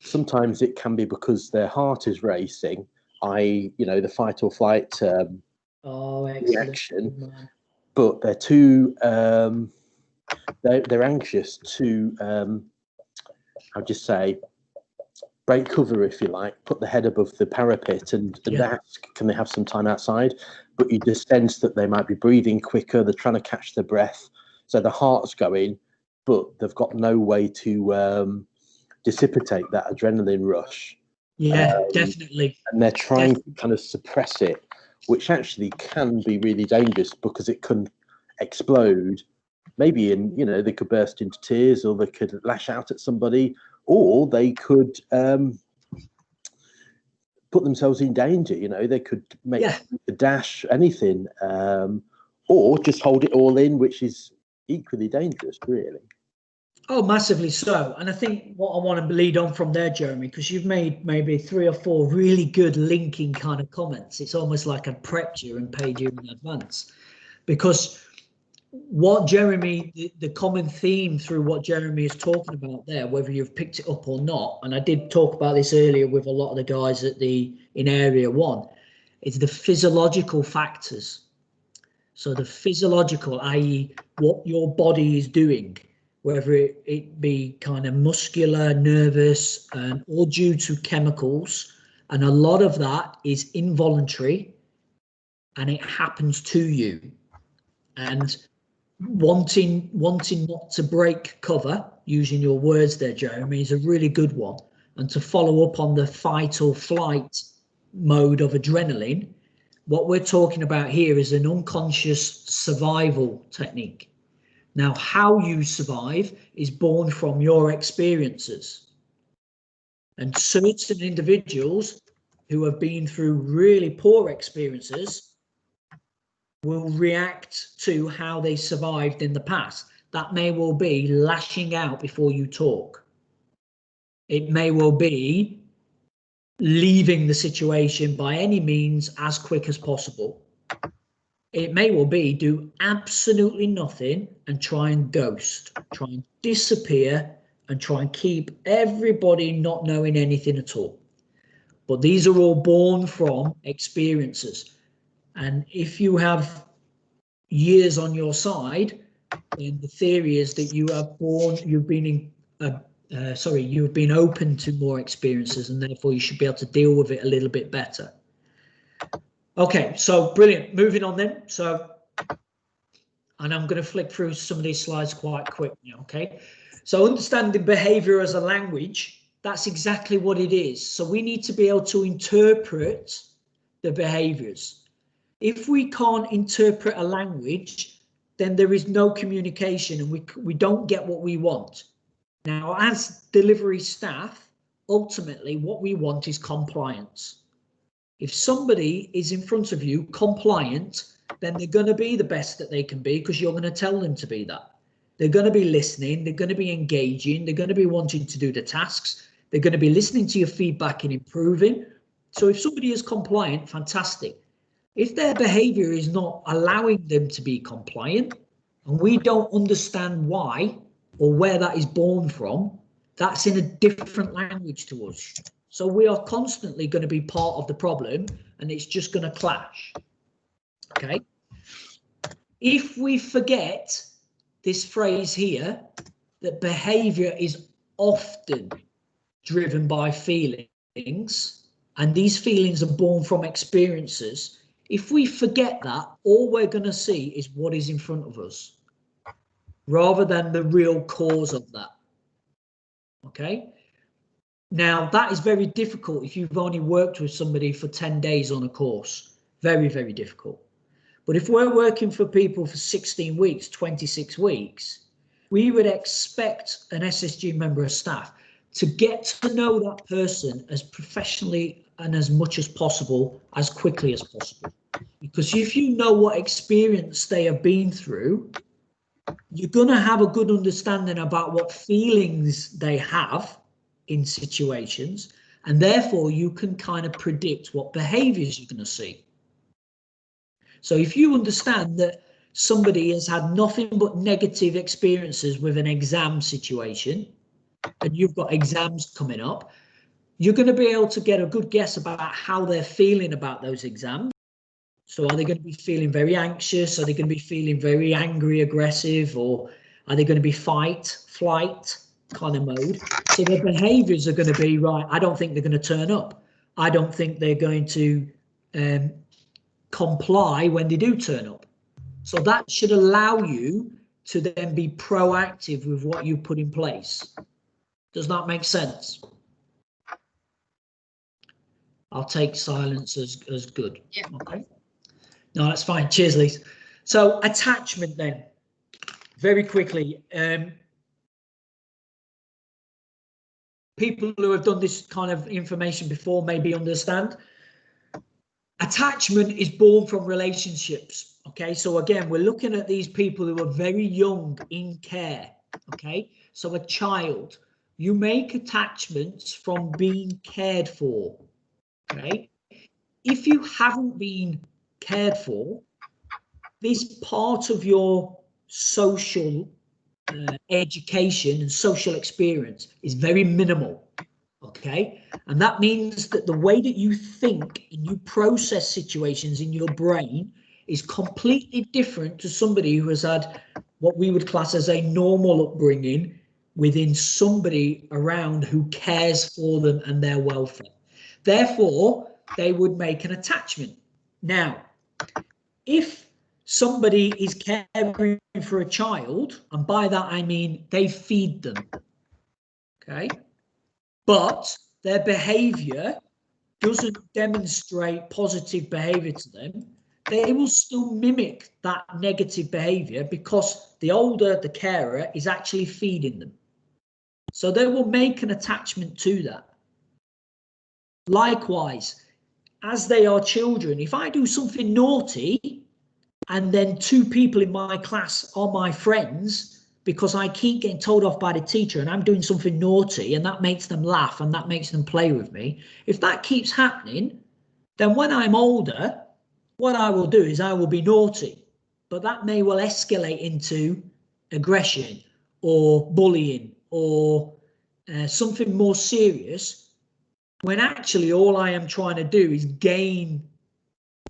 sometimes it can be because their heart is racing, i.e., you know, the fight or flight reaction, but they're too they're anxious to I'll just say break cover, if you like, put the head above the parapet and ask, can they have some time outside? But you just sense that they might be breathing quicker, they're trying to catch their breath, so the heart's going, but they've got no way to dissipate that adrenaline rush. Definitely. And they're trying to kind of suppress it, which actually can be really dangerous because it can explode. Maybe you know, they could burst into tears, or they could lash out at somebody, or they could put themselves in danger. You know, they could make a dash, anything, or just hold it all in, which is equally dangerous, really. Oh, massively so. And I think what I want to lead on from there, Jeremy, because you've made maybe 3 or 4 really good linking kind of comments. It's almost like I prepped you and paid you in advance, because what Jeremy, the common theme through what Jeremy is talking about there, whether you've picked it up or not, and I did talk about this earlier with a lot of the guys in area 1, is the physiological factors. So the physiological, i.e. what your body is doing, whether it be kind of muscular, nervous, or due to chemicals, and a lot of that is involuntary, and it happens to you. And wanting not to break cover, using your words there, Jeremy, is a really good one. And to follow up on the fight or flight mode of adrenaline, what we're talking about here is an unconscious survival technique. Now, how you survive is born from your experiences. And certain individuals who have been through really poor experiences will react to how they survived in the past. That may well be lashing out before you talk. It may well be leaving the situation by any means as quick as possible. It may well be do absolutely nothing and try and ghost, try and disappear and try and keep everybody not knowing anything at all. But these are all born from experiences. And if you have years on your side, then the theory is that you are born, you've been open to more experiences, and therefore you should be able to deal with it a little bit better. Okay, so brilliant. Moving on then. So, and I'm going to flick through some of these slides quite quick now. Okay, so understanding behavior as a language, that's exactly what it is. So we need to be able to interpret the behaviors. If we can't interpret a language, then there is no communication, and we don't get what we want. Now, as delivery staff, ultimately what we want is compliance. If somebody is in front of you compliant, then they're going to be the best that they can be, because you're going to tell them to be that. They're going to be listening, they're going to be engaging, they're going to be wanting to do the tasks, they're going to be listening to your feedback and improving. So if somebody is compliant, fantastic. If their behavior is not allowing them to be compliant, and we don't understand why or where that is born from, that's in a different language to us. So we are constantly going to be part of the problem, and it's just going to clash. Okay. If we forget this phrase here, that behavior is often driven by feelings, and these feelings are born from experiences. If we forget that, all we're going to see is what is in front of us, rather than the real cause of that. Okay. Now, that is very difficult if you've only worked with somebody for 10 days on a course. Very, very difficult. But if we're working for people for 16 weeks, 26 weeks, we would expect an SSG member of staff to get to know that person as professionally and as much as possible, as quickly as possible. Because if you know what experience they have been through, you're going to have a good understanding about what feelings they have in situations, and therefore you can kind of predict what behaviors you're going to see. So if you understand that somebody has had nothing but negative experiences with an exam situation, and you've got exams coming up, you're going to be able to get a good guess about how they're feeling about those exams. So are they going to be feeling very anxious? Are they going to be feeling very angry, aggressive, or are they going to be fight, flight kind of mode? So their behaviors are going to be, right, I don't think they're going to turn up. I don't think they're going to comply when they do turn up. So that should allow you to then be proactive with what you put in place. Does that make sense? I'll take silence as good. Yeah. Okay. No, that's fine. Cheers, Lise. So attachment then, very quickly. People who have done this kind of information before maybe understand. Attachment is born from relationships. Okay, so again, we're looking at these people who are very young in care. Okay, so a child, you make attachments from being cared for. Okay, if you haven't been cared for, this part of your social education and social experience is very minimal. Okay, and that means that the way that you think and you process situations in your brain is completely different to somebody who has had what we would class as a normal upbringing within somebody around who cares for them and their welfare. Therefore, they would make an attachment. Now, if somebody is caring for a child, and by that I mean they feed them, okay, but their behavior doesn't demonstrate positive behavior to them, they will still mimic that negative behavior because the older the carer is actually feeding them. So they will make an attachment to that. Likewise, as they are children, if I do something naughty and then 2 people in my class are my friends because I keep getting told off by the teacher and I'm doing something naughty and that makes them laugh and that makes them play with me, if that keeps happening, then when I'm older, what I will do is I will be naughty, but that may well escalate into aggression or bullying or something more serious, when actually all I am trying to do is gain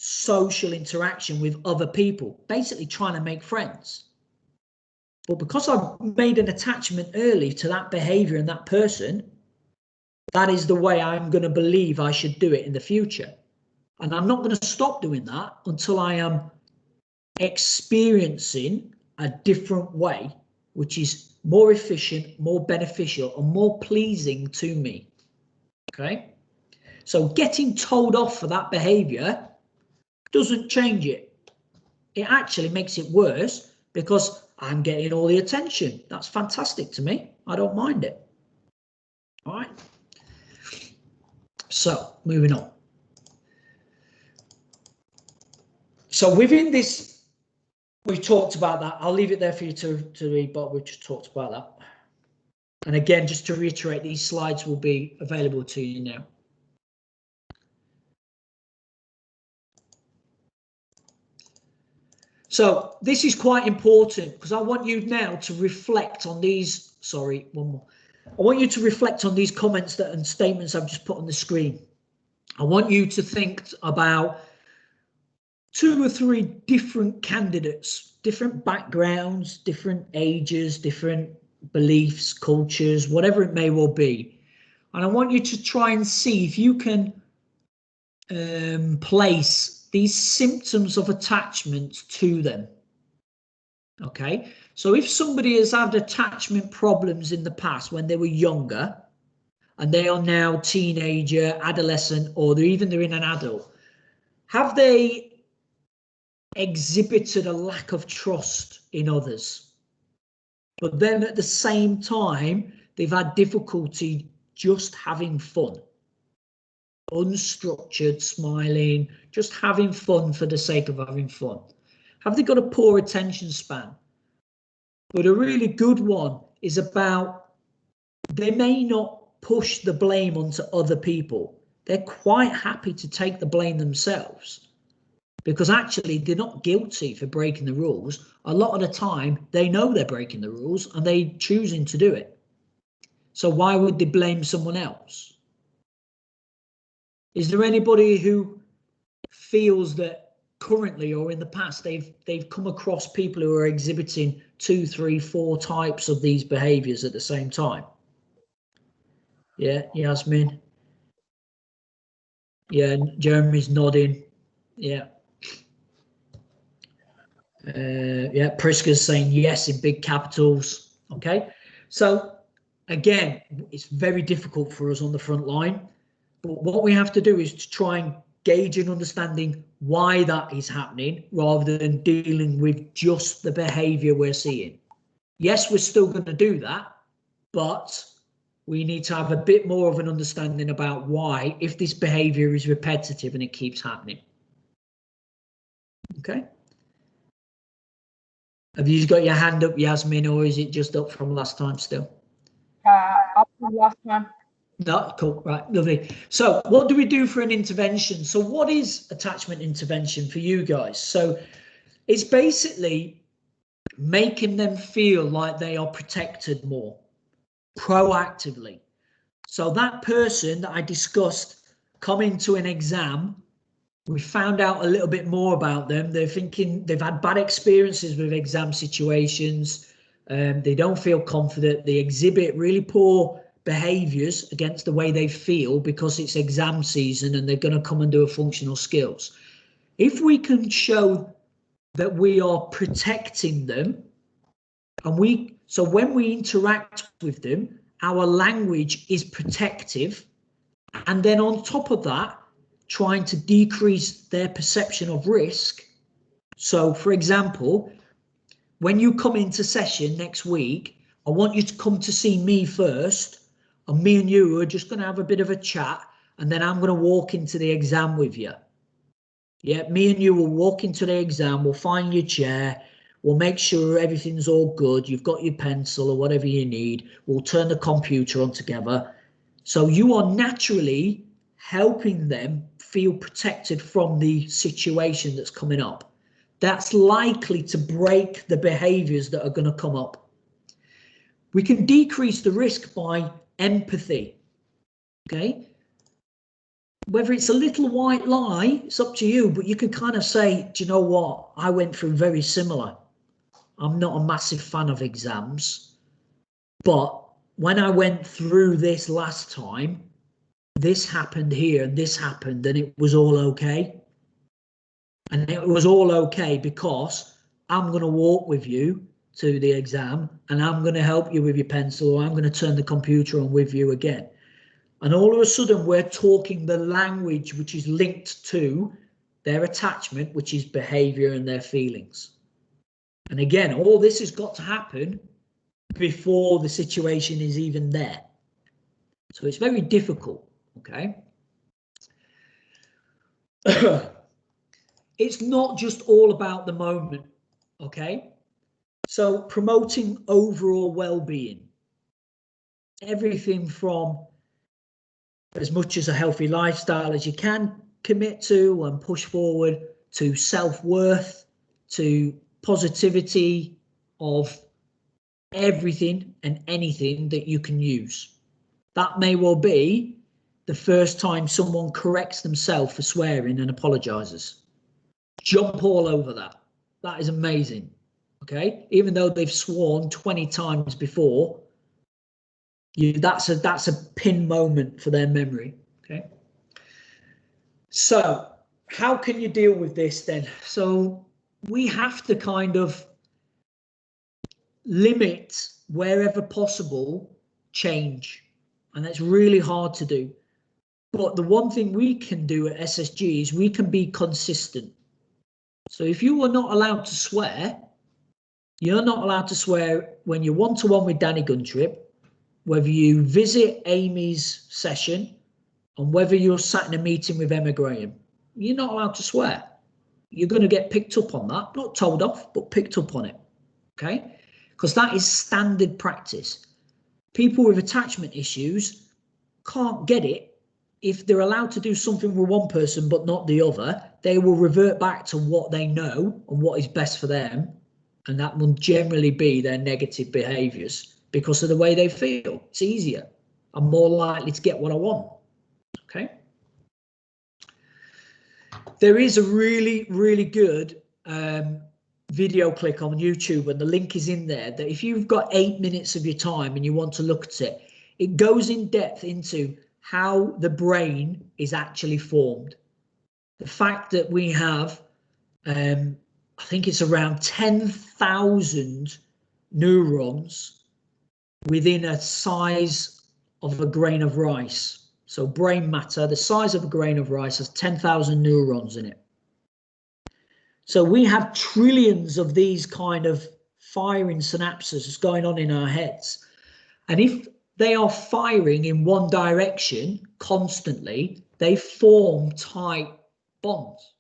social interaction with other people, basically trying to make friends. But because I've made an attachment early to that behavior and that person, that is the way I'm going to believe I should do it in the future. And I'm not going to stop doing that until I am experiencing a different way, which is more efficient, more beneficial, and more pleasing to me. Okay? So getting told off for that behavior doesn't change it. It actually makes it worse because I'm getting all the attention. That's fantastic to me. I don't mind it. All right. So moving on. So within this, we've talked about that. I'll leave it there for you to read, but we've just talked about that. And again, just to reiterate, these slides will be available to you now. So this is quite important because I want you now to reflect on these. Sorry, one more. I want you to reflect on these comments and statements I've just put on the screen. I want you to think about 2 or 3 different candidates, different backgrounds, different ages, different beliefs, cultures, whatever it may well be. And I want you to try and see if you can place these symptoms of attachment to them. Okay, so if somebody has had attachment problems in the past when they were younger and they are now teenager, adolescent, or they're in an adult, have they exhibited a lack of trust in others? But then at the same time, they've had difficulty just having fun. Unstructured, smiling, just having fun for the sake of having fun. Have they got a poor attention span? But a really good one is about they may not push the blame onto other people. They're quite happy to take the blame themselves because actually they're not guilty for breaking the rules. A lot of the time they know they're breaking the rules and they're choosing to do it. So why would they blame someone else? Is there anybody who feels that currently or in the past they've come across people who are exhibiting 2, 3, 4 types of these behaviors at the same time? Yeah, Yasmin. Yeah, Jeremy's nodding. Yeah. Yeah, Priska's saying yes in big capitals. Okay, so again, it's very difficult for us on the front line. But what we have to do is to try and gauge and understanding why that is happening rather than dealing with just the behavior we're seeing. Yes, we're still going to do that, but we need to have a bit more of an understanding about why, if this behavior is repetitive and it keeps happening. Okay. Have you got your hand up, Yasmin, or is it just up from last time still? Up from last time. No, cool, right, lovely. So what do we do for an intervention? So what is attachment intervention for you guys? So it's basically making them feel like they are protected more proactively. So that person that I discussed coming to an exam, we found out a little bit more about them. They're thinking they've had bad experiences with exam situations. They don't feel confident. They exhibit really poor behaviours against the way they feel because it's exam season and they're going to come and do a functional skills. If we can show that we are protecting them, and so when we interact with them, our language is protective, and then on top of that, trying to decrease their perception of risk. So for example, when you come into session next week, I want you to come to see me first, and me and you are just going to have a bit of a chat, and then I'm going to walk into the exam with you. Yeah, me and you will walk into the exam, we'll find your chair, we'll make sure everything's all good, you've got your pencil or whatever you need, we'll turn the computer on together. So you are naturally helping them feel protected from the situation that's coming up. That's likely to break the behaviours that are going to come up. We can decrease the risk by empathy, okay? Whether it's a little white lie, it's up to you, but you can kind of say, do you know what? I went through very similar. I'm not a massive fan of exams, but when I went through this last time, this happened here and this happened and it was all okay. And it was all okay because I'm going to walk with you to the exam and I'm going to help you with your pencil, or I'm going to turn the computer on with you again. And all of a sudden we're talking the language which is linked to their attachment, which is behaviour and their feelings. And again, all this has got to happen before the situation is even there. So it's very difficult, okay? It's not just all about the moment, okay? So promoting overall well-being, everything from as much as a healthy lifestyle as you can commit to and push forward, to self-worth, to positivity of everything and anything that you can use. That may well be the first time someone corrects themselves for swearing and apologizes. Jump all over that. That is amazing. Okay, even though they've sworn 20 times before, that's a pin moment for their memory. Okay, so how can you deal with this then? So we have to kind of limit wherever possible change, and that's really hard to do. But the one thing we can do at SSG is we can be consistent. So if you are not allowed to swear, you're not allowed to swear when you're one-to-one with Danny Guntrip, whether you visit Amy's session, and whether you're sat in a meeting with Emma Graham. You're not allowed to swear. You're going to get picked up on that, not told off, but picked up on it, okay? Because that is standard practice. People with attachment issues can't get it. If they're allowed to do something with one person but not the other, they will revert back to what they know and what is best for them, and that will generally be their negative behaviours because of the way they feel. It's easier. I'm more likely to get what I want. Okay. There is a really, really good video clip on YouTube, and the link is in there, that if you've got 8 minutes of your time and you want to look at it, it goes in depth into how the brain is actually formed. The fact that we have, I think it's around 10,000 neurons within a size of a grain of rice. So brain matter, the size of a grain of rice, has 10,000 neurons in it. So we have trillions of these kind of firing synapses going on in our heads. And if they are firing in one direction constantly, they form tight bonds.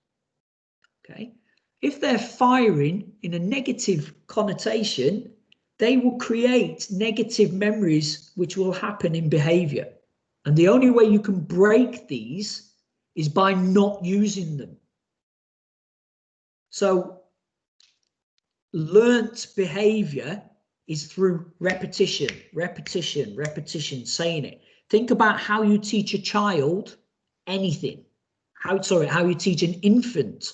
Okay. If they're firing in a negative connotation, they will create negative memories which will happen in behavior. And the only way you can break these is by not using them. So learnt behavior is through repetition, repetition, repetition, saying it. Think about how you teach a child anything. How you teach an infant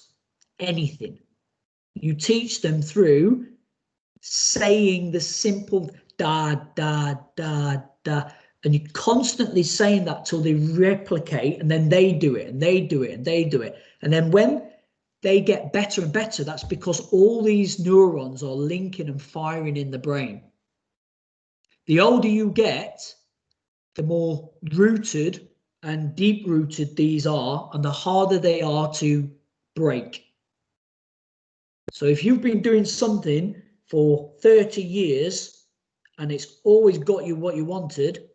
anything. You teach them through saying the simple da, da, da, da, and you're constantly saying that till they replicate, and then they do it, and they do it, and they do it. And then when they get better and better, that's because all these neurons are linking and firing in the brain. The older you get, the more rooted and deep rooted these are, and the harder they are to break. So if you've been doing something for 30 years and it's always got you what you wanted,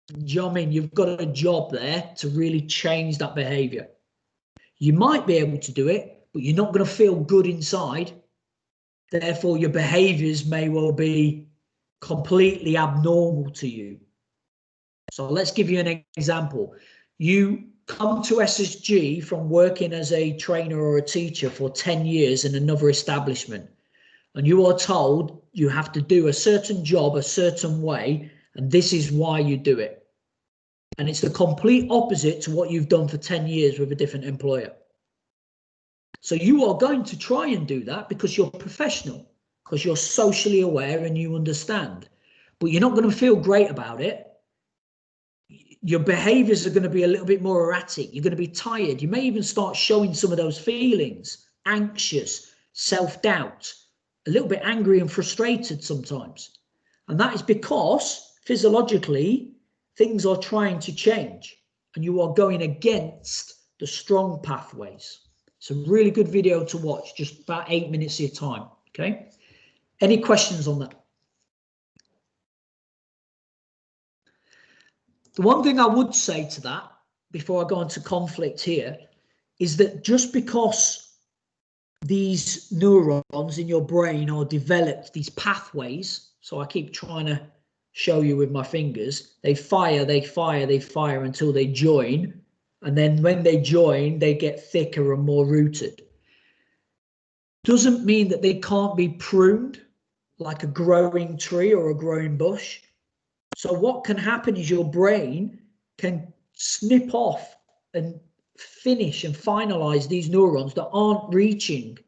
Do you know what I mean? You've got a job there to really change that behavior. You might be able to do it, but you're not going to feel good inside. Therefore, your behaviors may well be completely abnormal to you. So let's give you an example. You come to SSG from working as a trainer or a teacher for 10 years in another establishment, and you are told you have to do a certain job a certain way, and this is why you do it. And it's the complete opposite to what you've done for 10 years with a different employer. So you are going to try and do that because you're professional, because you're socially aware and you understand, but you're not going to feel great about it. Your behaviors are going to be a little bit more erratic. You're going to be tired. You may even start showing some of those feelings, anxious, self-doubt, a little bit angry and frustrated sometimes. And that is because physiologically things are trying to change and you are going against the strong pathways. It's a really good video to watch, just about 8 minutes of your time. Okay. Any questions on that? The one thing I would say to that, before I go into conflict here, is that just because these neurons in your brain are developed, these pathways, so I keep trying to show you with my fingers, they fire until they join. And then when they join, they get thicker and more rooted. Doesn't mean that they can't be pruned like a growing tree or a growing bush. So what can happen is your brain can snip off and finish and finalize these neurons that aren't reaching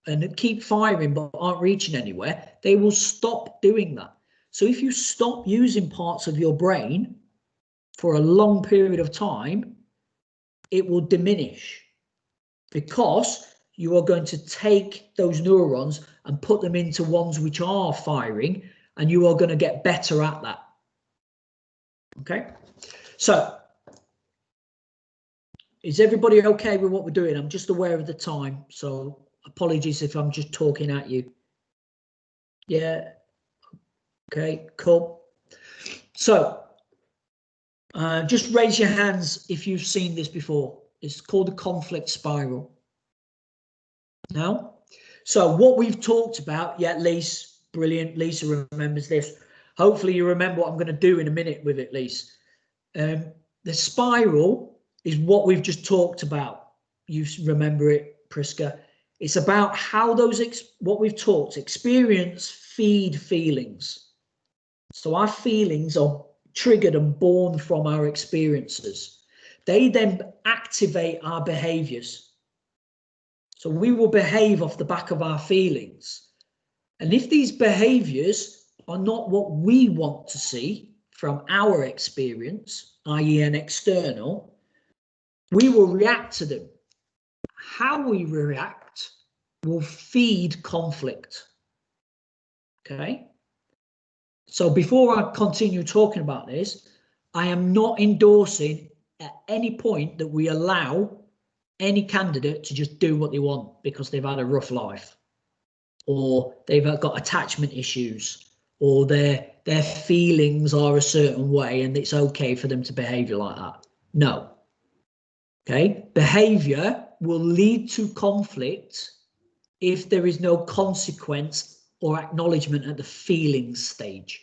and keep firing but aren't reaching anywhere. They will stop doing that. So if you stop using parts of your brain for a long period of time, it will diminish because you are going to take those neurons and put them into ones which are firing, and you are going to get better at that. Okay, so is everybody okay with what we're doing? I'm just aware of the time, so apologies if I'm just talking at you. Yeah, okay, cool. So just raise your hands if you've seen this before. It's called the conflict spiral. No? So what we've talked about, yeah, Lisa, brilliant. Lisa remembers this. Hopefully you remember what I'm going to do in a minute with it, Lisa. The spiral is what we've just talked about. You remember it, Priska. It's about how those, what we've talked, experience feed feelings. So our feelings are triggered and born from our experiences. They then activate our behaviors. So we will behave off the back of our feelings. And if these behaviors are not what we want to see from our experience, i.e. an external, we will react to them. How we react will feed conflict. Okay? So before I continue talking about this, I am not endorsing at any point that we allow any candidate to just do what they want because they've had a rough life, or they've got attachment issues, or their feelings are a certain way and it's okay for them to behave like that. No. Okay, behavior will lead to conflict if there is no consequence or acknowledgement at the feelings stage.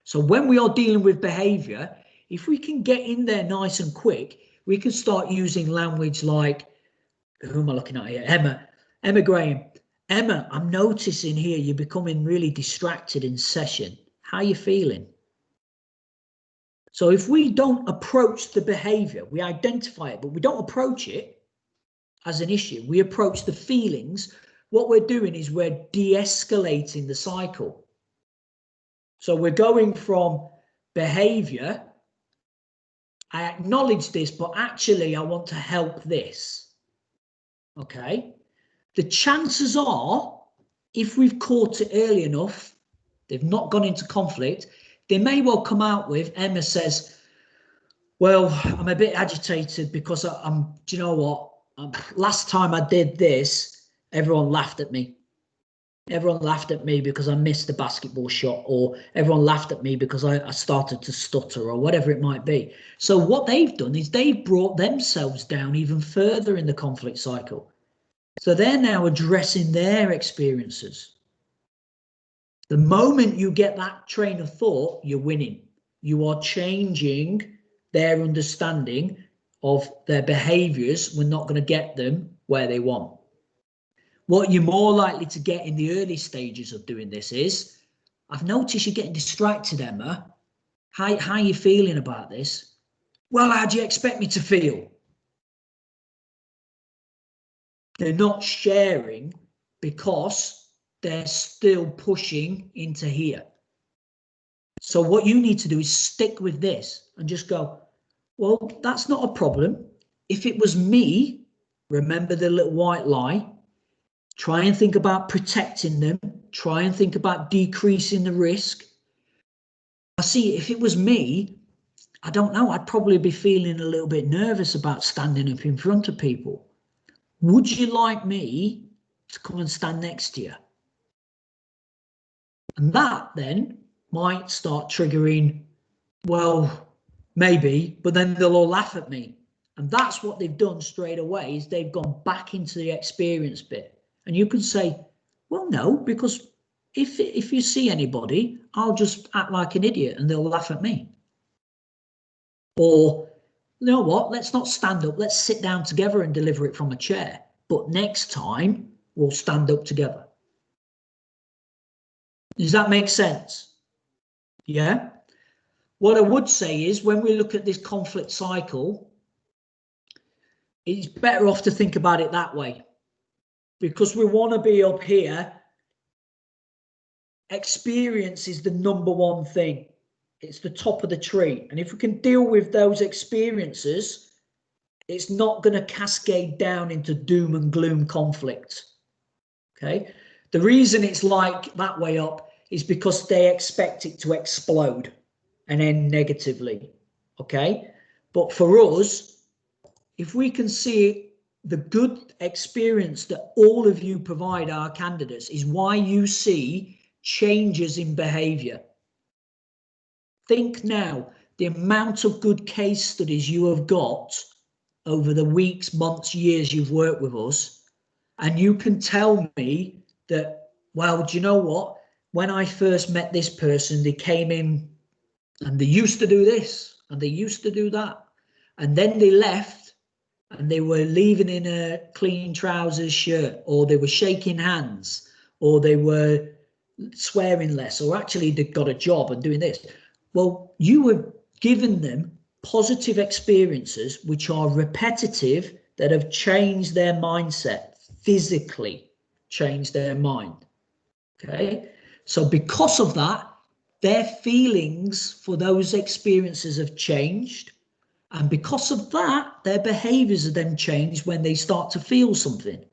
So when we are dealing with behavior, if we can get in there nice and quick, we can start using language like, who am I looking at here? Emma Graham. Emma, I'm noticing here you're becoming really distracted in session. How are you feeling? So if we don't approach the behavior, we identify it, but we don't approach it as an issue. We approach the feelings. What we're doing is we're de-escalating the cycle. So we're going from behavior, I acknowledge this, but actually I want to help this. Okay. The chances are, if we've caught it early enough, they've not gone into conflict, they may well come out with, Emma says, well, I'm a bit agitated because do you know what? Last time I did this, everyone laughed at me. Everyone laughed at me because I missed the basketball shot, or everyone laughed at me because I started to stutter, or whatever it might be. So what they've done is they've brought themselves down even further in the conflict cycle. So they're now addressing their experiences. The moment you get that train of thought, you're winning. You are changing their understanding of their behaviours. We're not going to get them where they want. What you're more likely to get in the early stages of doing this is, I've noticed you're getting distracted, Emma. How are you feeling about this? Well, how do you expect me to feel? They're not sharing because they're still pushing into here. So what you need to do is stick with this and just go, well, that's not a problem. If it was me, remember the little white lie, try and think about protecting them, try and think about decreasing the risk. I see, if it was me, I don't know, I'd probably be feeling a little bit nervous about standing up in front of people. Would you like me to come and stand next to you? And that then might start triggering, well, maybe, but then they'll all laugh at me. And that's what they've done straight away, is they've gone back into the experience bit. And you can say, well, no, because if you see anybody, I'll just act like an idiot and they'll laugh at me. Or, you know what, let's not stand up, let's sit down together and deliver it from a chair. But next time, we'll stand up together. Does that make sense? Yeah? What I would say is, when we look at this conflict cycle, it's better off to think about it that way. Because we want to be up here. Experience is the number one thing. It's the top of the tree. And if we can deal with those experiences, it's not going to cascade down into doom and gloom conflict. Okay? The reason it's like that way up is because they expect it to explode and end negatively. Okay? But for us, if we can see the good experience that all of you provide our candidates, is why you see changes in behaviour. Think now, the amount of good case studies you have got over the weeks, months, years you've worked with us, and you can tell me that, well, do you know what? When I first met this person, they came in and they used to do this and they used to do that. And then they left and they were leaving in a clean trousers shirt, or they were shaking hands, or they were swearing less, or actually they got a job and doing this. Well, you were giving them positive experiences which are repetitive, that have changed their mindset, physically changed their mind. Okay, so because of that, their feelings for those experiences have changed. And because of that, their behaviours have then changed when they start to feel something.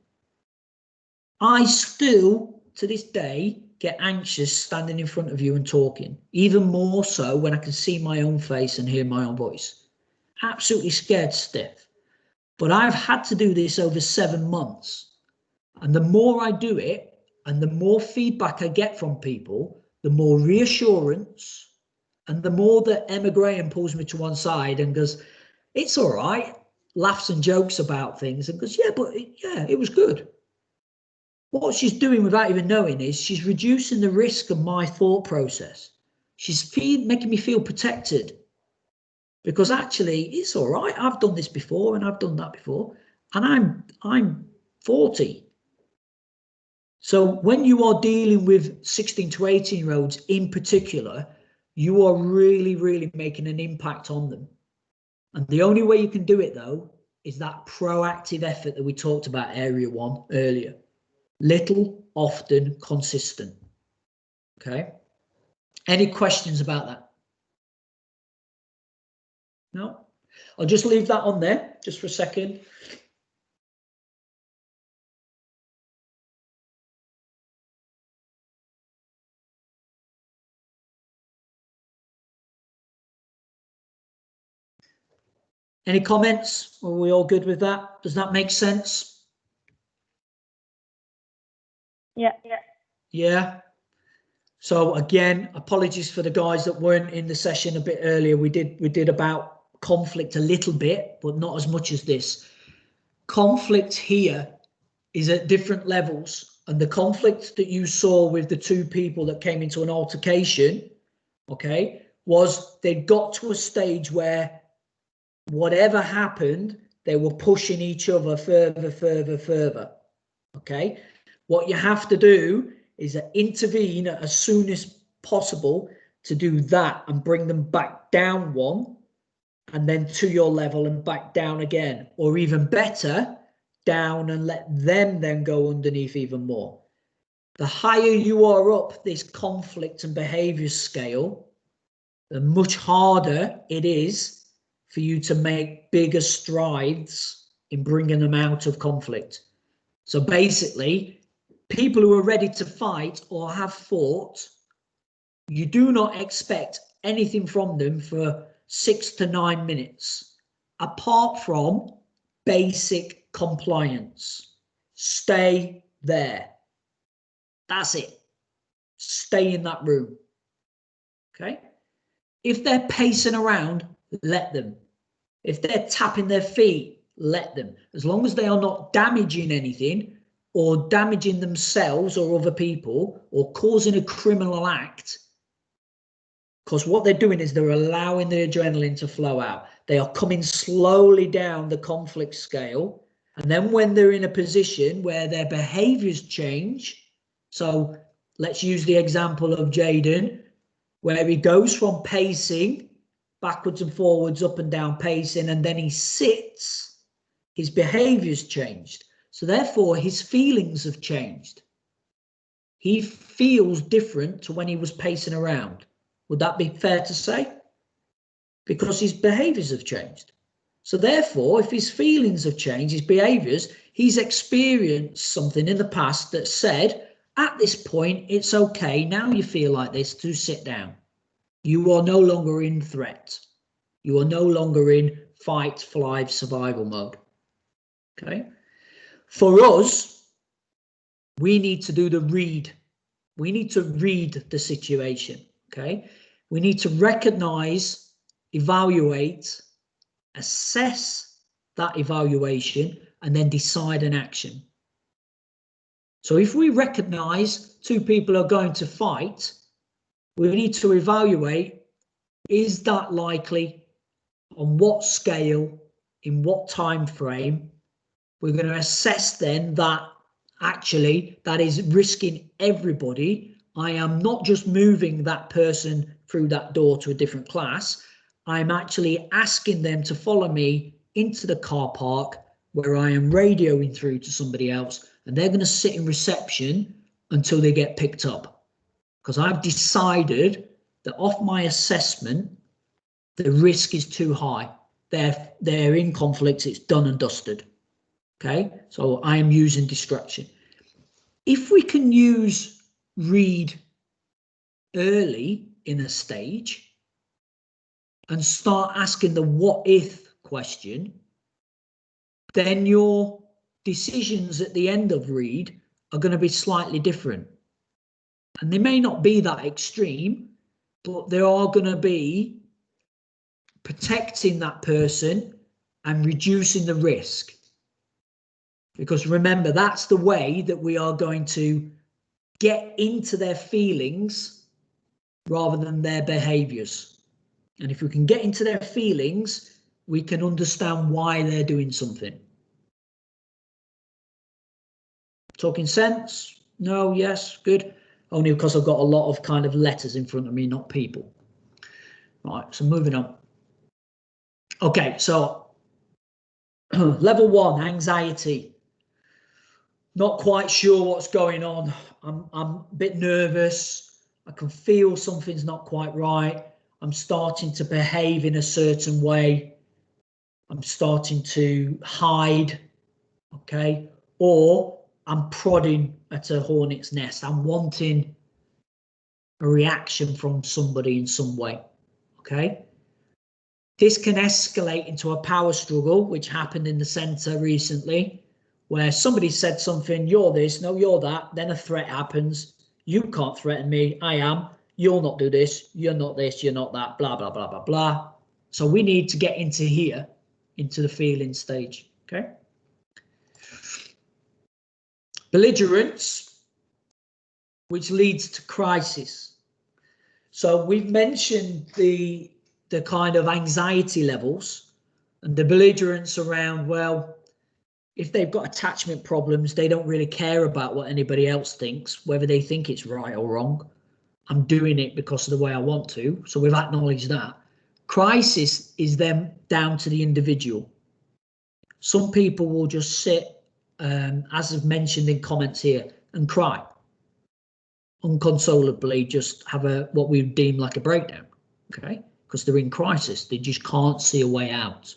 I still, to this day, get anxious standing in front of you and talking, even more so when I can see my own face and hear my own voice. Absolutely scared stiff. But I've had to do this over 7 months. And the more I do it, and the more feedback I get from people, the more reassurance, and the more that Emma Graham pulls me to one side and goes, it's all right, laughs and jokes about things, and goes, yeah, but yeah, it was good. What she's doing without even knowing is she's reducing the risk of my thought process. She's making me feel protected, because actually it's all right. I've done this before and I've done that before, and I'm 40. So when you are dealing with 16 to 18-year-olds in particular, you are really, really making an impact on them. And the only way you can do it, though, is that proactive effort that we talked about, area 1 earlier. Little, often, consistent. Okay. Any questions about that? No? I'll just leave that on there just for a second. Any comments? Are we all good with that? Does that make sense? Yeah. Yeah. So again, apologies for the guys that weren't in the session a bit earlier. We did about conflict a little bit, but not as much as this. Conflict here is at different levels, and the conflict that you saw with the two people that came into an altercation, okay, was they got to a stage where whatever happened, they were pushing each other further. Okay, what you have to do is intervene as soon as possible to do that and bring them back down one, and then to your level and back down again, or even better, down and let them then go underneath even more. The higher you are up this conflict and behavior scale, the much harder it is for you to make bigger strides in bringing them out of conflict. So basically, people who are ready to fight or have fought, you do not expect anything from them for 6 to 9 minutes, apart from basic compliance. Stay there. That's it. Stay in that room. Okay? If they're pacing around, let them. If they're tapping their feet, let them. As long as they are not damaging anything or damaging themselves or other people or causing a criminal act, because what they're doing is they're allowing the adrenaline to flow out. They are coming slowly down the conflict scale. And then when they're in a position where their behaviors change, so let's use the example of Jaden, where he goes from pacing backwards and forwards, up and down pacing, and then he sits, his behaviors changed. So therefore his feelings have changed. He feels different to when he was pacing around. Would that be fair to say? Because his behaviors have changed. So therefore, if his feelings have changed, his behaviors, he's experienced something in the past that said, at this point, it's okay, now you feel like this, to sit down. You are no longer in threat. You are no longer in fight, flight, survival mode. Okay. For us, we need to do the read. We need to read the situation. Okay. We need to recognize, evaluate, assess that evaluation, and then decide an action. So if we recognize two people are going to fight, we need to evaluate, is that likely, on what scale, in what time frame. We're going to assess then that actually that is risking everybody. I am not just moving that person through that door to a different class. I'm actually asking them to follow me into the car park where I am radioing through to somebody else, and they're going to sit in reception until they get picked up. Because I've decided that off my assessment, the risk is too high. They're in conflict, it's done and dusted. Okay, so I am using distraction. If we can use read early in a stage and start asking the what if question, then your decisions at the end of read are going to be slightly different. And they may not be that extreme, but they are going to be protecting that person and reducing the risk. Because remember, that's the way that we are going to get into their feelings rather than their behaviors. And if we can get into their feelings, we can understand why they're doing something. Talking sense? No, yes, good. Only because I've got a lot of kind of letters in front of me, not people. Right, so moving on. Okay, so level 1, anxiety. Not quite sure what's going on. I'm a bit nervous. I can feel something's not quite right. I'm starting to behave in a certain way. I'm starting to hide, okay? Or I'm prodding at a hornet's nest. I'm wanting a reaction from somebody in some way, okay? This can escalate into a power struggle, which happened in the centre recently, where somebody said something, you're this, no, you're that, then a threat happens, You can't threaten me. I am. You'll not do this. You're not this. You're not that. Blah, blah, blah, blah, blah. So we need to get into here, into the feeling stage. Okay. Belligerence, which leads to crisis. So we've mentioned the kind of anxiety levels and the belligerence around, well, if they've got attachment problems, they don't really care about what anybody else thinks, whether they think it's right or wrong. I'm doing it because of the way I want to. So we've acknowledged that. Crisis is then down to the individual. Some people will just sit, as I've mentioned in comments here, and cry. Unconsolably, just have what we deem like a breakdown, okay? Because they're in crisis. They just can't see a way out.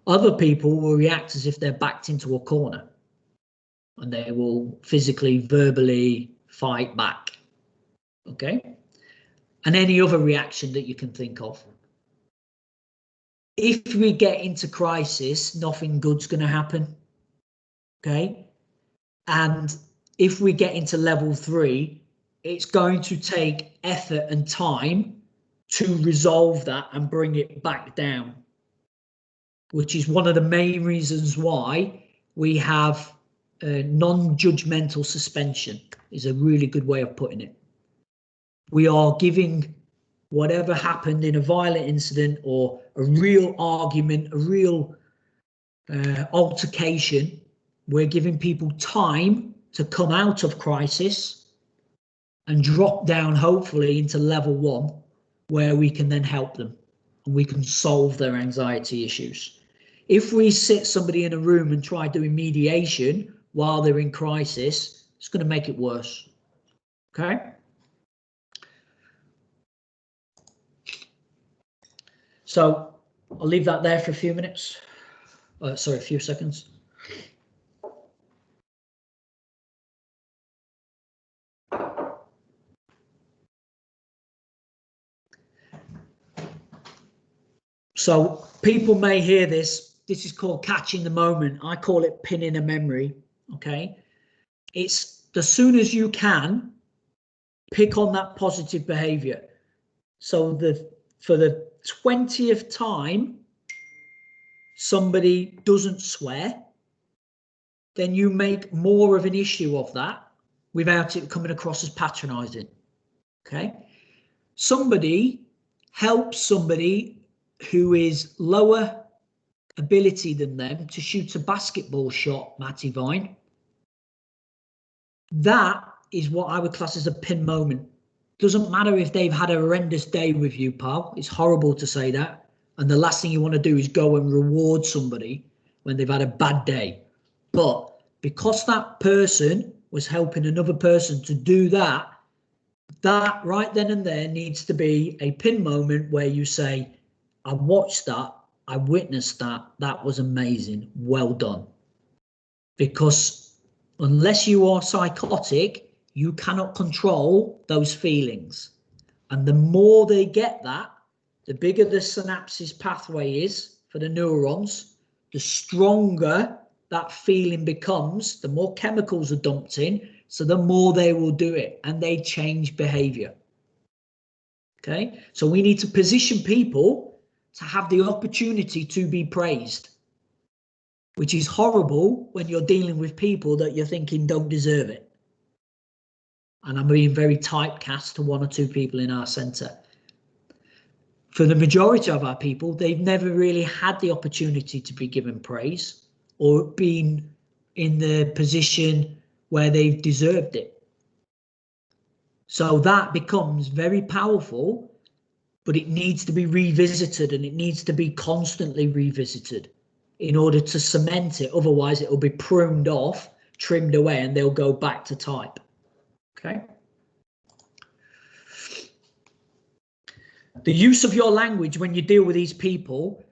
Other people will react as if they're backed into a corner, and they will physically, verbally fight back, okay? And any other reaction that you can think of. If we get into crisis, nothing good's going to happen, okay? And if we get into level 3, it's going to take effort and time to resolve that and bring it back down, which is one of the main reasons why we have non-judgmental suspension, is a really good way of putting it. We are giving whatever happened in a violent incident or a real argument, a real altercation, we're giving people time to come out of crisis and drop down, hopefully, into level 1, where we can then help them and we can solve their anxiety issues. If we sit somebody in a room and try doing mediation while they're in crisis, it's going to make it worse. Okay? So I'll leave that there for a few minutes. Sorry, a few seconds. So people may hear this. This is called catching the moment. I call it pinning a memory. Okay. It's as soon as you can pick on that positive behavior. So for the 20th time somebody doesn't swear, then you make more of an issue of that without it coming across as patronizing. Okay. Somebody helps somebody who is lower ability than them to shoot a basketball shot, Matty Vine. That is what I would class as a pin moment. Doesn't matter if they've had a horrendous day with you, pal. It's horrible to say that. And the last thing you want to do is go and reward somebody when they've had a bad day. But because that person was helping another person to do that, that right then and there needs to be a pin moment where you say, I watched that, I witnessed that, that was amazing, well done. Because unless you are psychotic, you cannot control those feelings. And the more they get that, the bigger the synapses pathway is for the neurons, the stronger that feeling becomes, the more chemicals are dumped in, so the more they will do it and they change behavior. Okay, so we need to position people to have the opportunity to be praised, which is horrible when you're dealing with people that you're thinking don't deserve it. And I'm being very typecast to 1 or 2 people in our centre. For the majority of our people, they've never really had the opportunity to be given praise or been in the position where they've deserved it. So that becomes very powerful, but it needs to be revisited, and it needs to be constantly revisited in order to cement it. Otherwise, it will be pruned off, trimmed away, and they'll go back to type. Okay. The use of your language when you deal with these people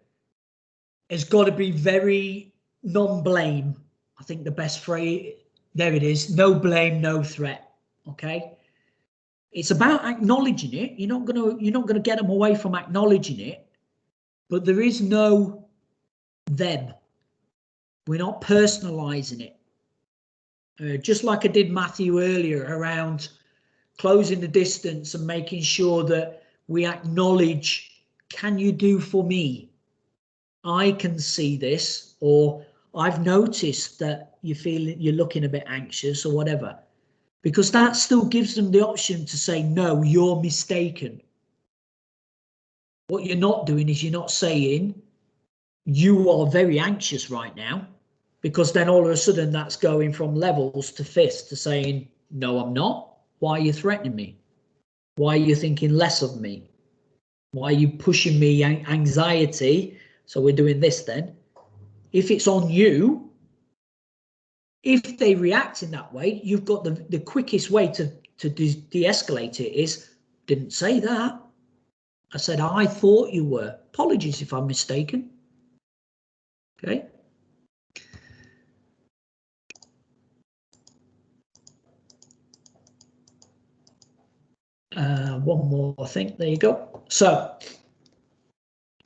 has got to be very non-blame. I think the best phrase, there it is, no blame, no threat. Okay. It's about acknowledging it. You're not gonna get them away from acknowledging it, but there is no them. We're not personalizing it. Just like I did Matthew earlier around closing the distance and making sure that we acknowledge, can you do for me? I can see this, or I've noticed that you're looking a bit anxious or whatever, because that still gives them the option to say, no, you're mistaken. What you're not doing is you're not saying you are very anxious right now, because then all of a sudden that's going from levels to fists to saying, no, I'm not. Why are you threatening me? Why are you thinking less of me? Why are you pushing me anxiety? So we're doing this then. If it's on you, if they react in that way, you've got the quickest way to de-escalate it is, didn't say that. I said, I thought you were. Apologies if I'm mistaken. Okay. One more, I think. There you go. So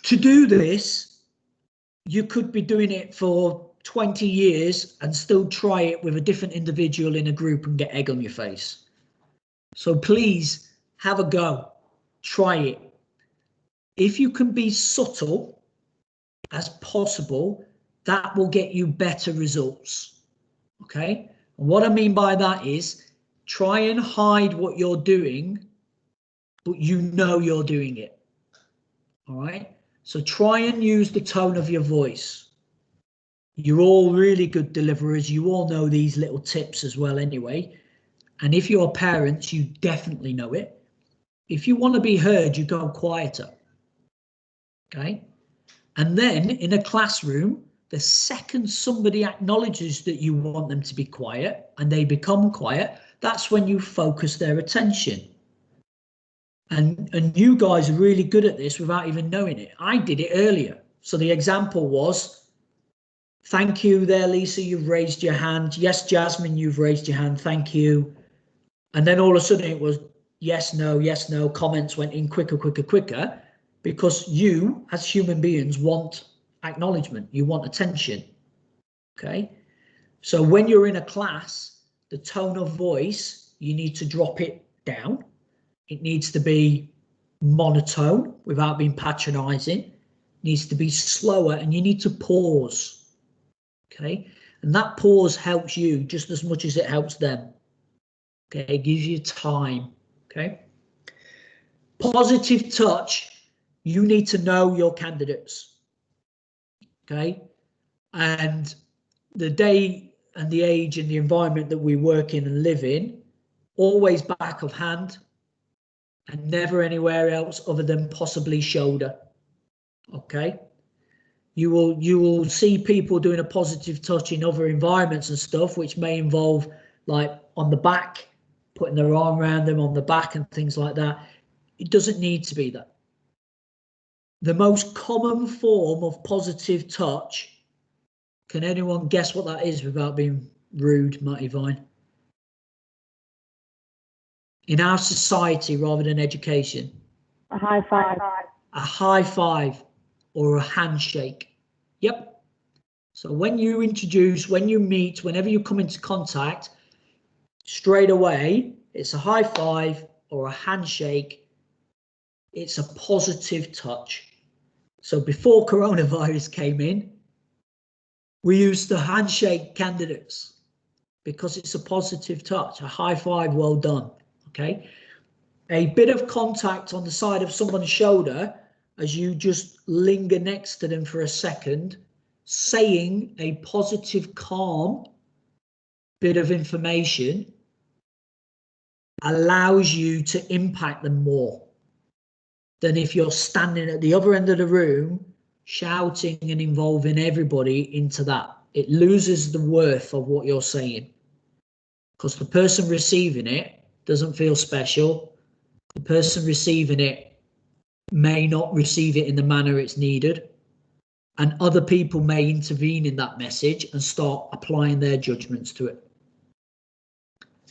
to do this, you could be doing it for 20 years and still try it with a different individual in a group and get egg on your face. So please have a go. Try it. If you can be subtle as possible, that will get you better results. Okay. And what I mean by that is try and hide what you're doing, but you know you're doing it. All right. So try and use the tone of your voice. You're all really good deliverers. You all know these little tips as well anyway. And if you're parents, you definitely know it. If you want to be heard, you go quieter. Okay. And then in a classroom, the second somebody acknowledges that you want them to be quiet and they become quiet, that's when you focus their attention. And you guys are really good at this without even knowing it. I did it earlier. So the example was, thank you there, Lisa, you've raised your hand. Yes, Jasmine, you've raised your hand. Thank you. And then all of a sudden it was yes, no, comments went in quicker, because you as human beings want acknowledgement. You want attention. Okay. So when you're in a class, the tone of voice, you need to drop it down. It needs to be monotone without being patronizing. It needs to be slower, and you need to pause. Okay. And that pause helps you just as much as it helps them. Okay. It gives you time. Okay. Positive touch. You need to know your candidates. Okay. And the day and the age and the environment that we work in and live in, always back of hand and never anywhere else other than possibly shoulder. Okay. You will see people doing a positive touch in other environments and stuff, which may involve like on the back, putting their arm around them on the back and things like that. It doesn't need to be that. The most common form of positive touch, can anyone guess what that is without being rude, Matty Vine? In our society rather than education. A high five. A high five or a handshake. Yep. So when you introduce, when you meet, whenever you come into contact, straight away, it's a high five or a handshake. It's a positive touch. So before coronavirus came in, we used to handshake candidates because it's a positive touch, a high five, well done. Okay. A bit of contact on the side of someone's shoulder as you just linger next to them for a second, saying a positive, calm bit of information allows you to impact them more than if you're standing at the other end of the room shouting and involving everybody into that. It loses the worth of what you're saying because the person receiving it doesn't feel special. The person receiving it may not receive it in the manner it's needed, and other people may intervene in that message and start applying their judgments to it.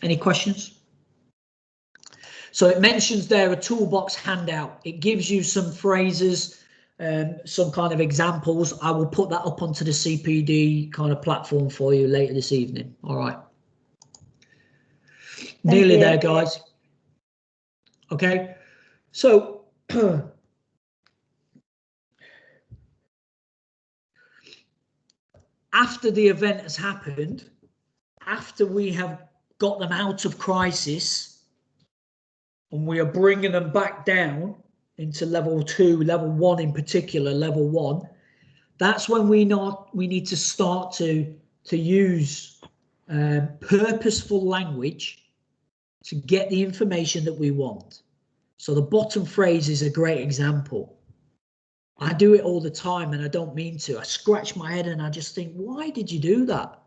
Any questions? So it mentions there a toolbox handout. It gives you some phrases, some kind of examples. I will put that up onto the CPD kind of platform for you later this evening. All right. Nearly there, guys. Okay, so after the event has happened, after we have got them out of crisis and we are bringing them back down into level 2, level 1 in particular, level 1, that's when we need to start to use purposeful language to get the information that we want. So the bottom phrase is a great example. I do it all the time and I don't mean to. I scratch my head and I just think, why did you do that?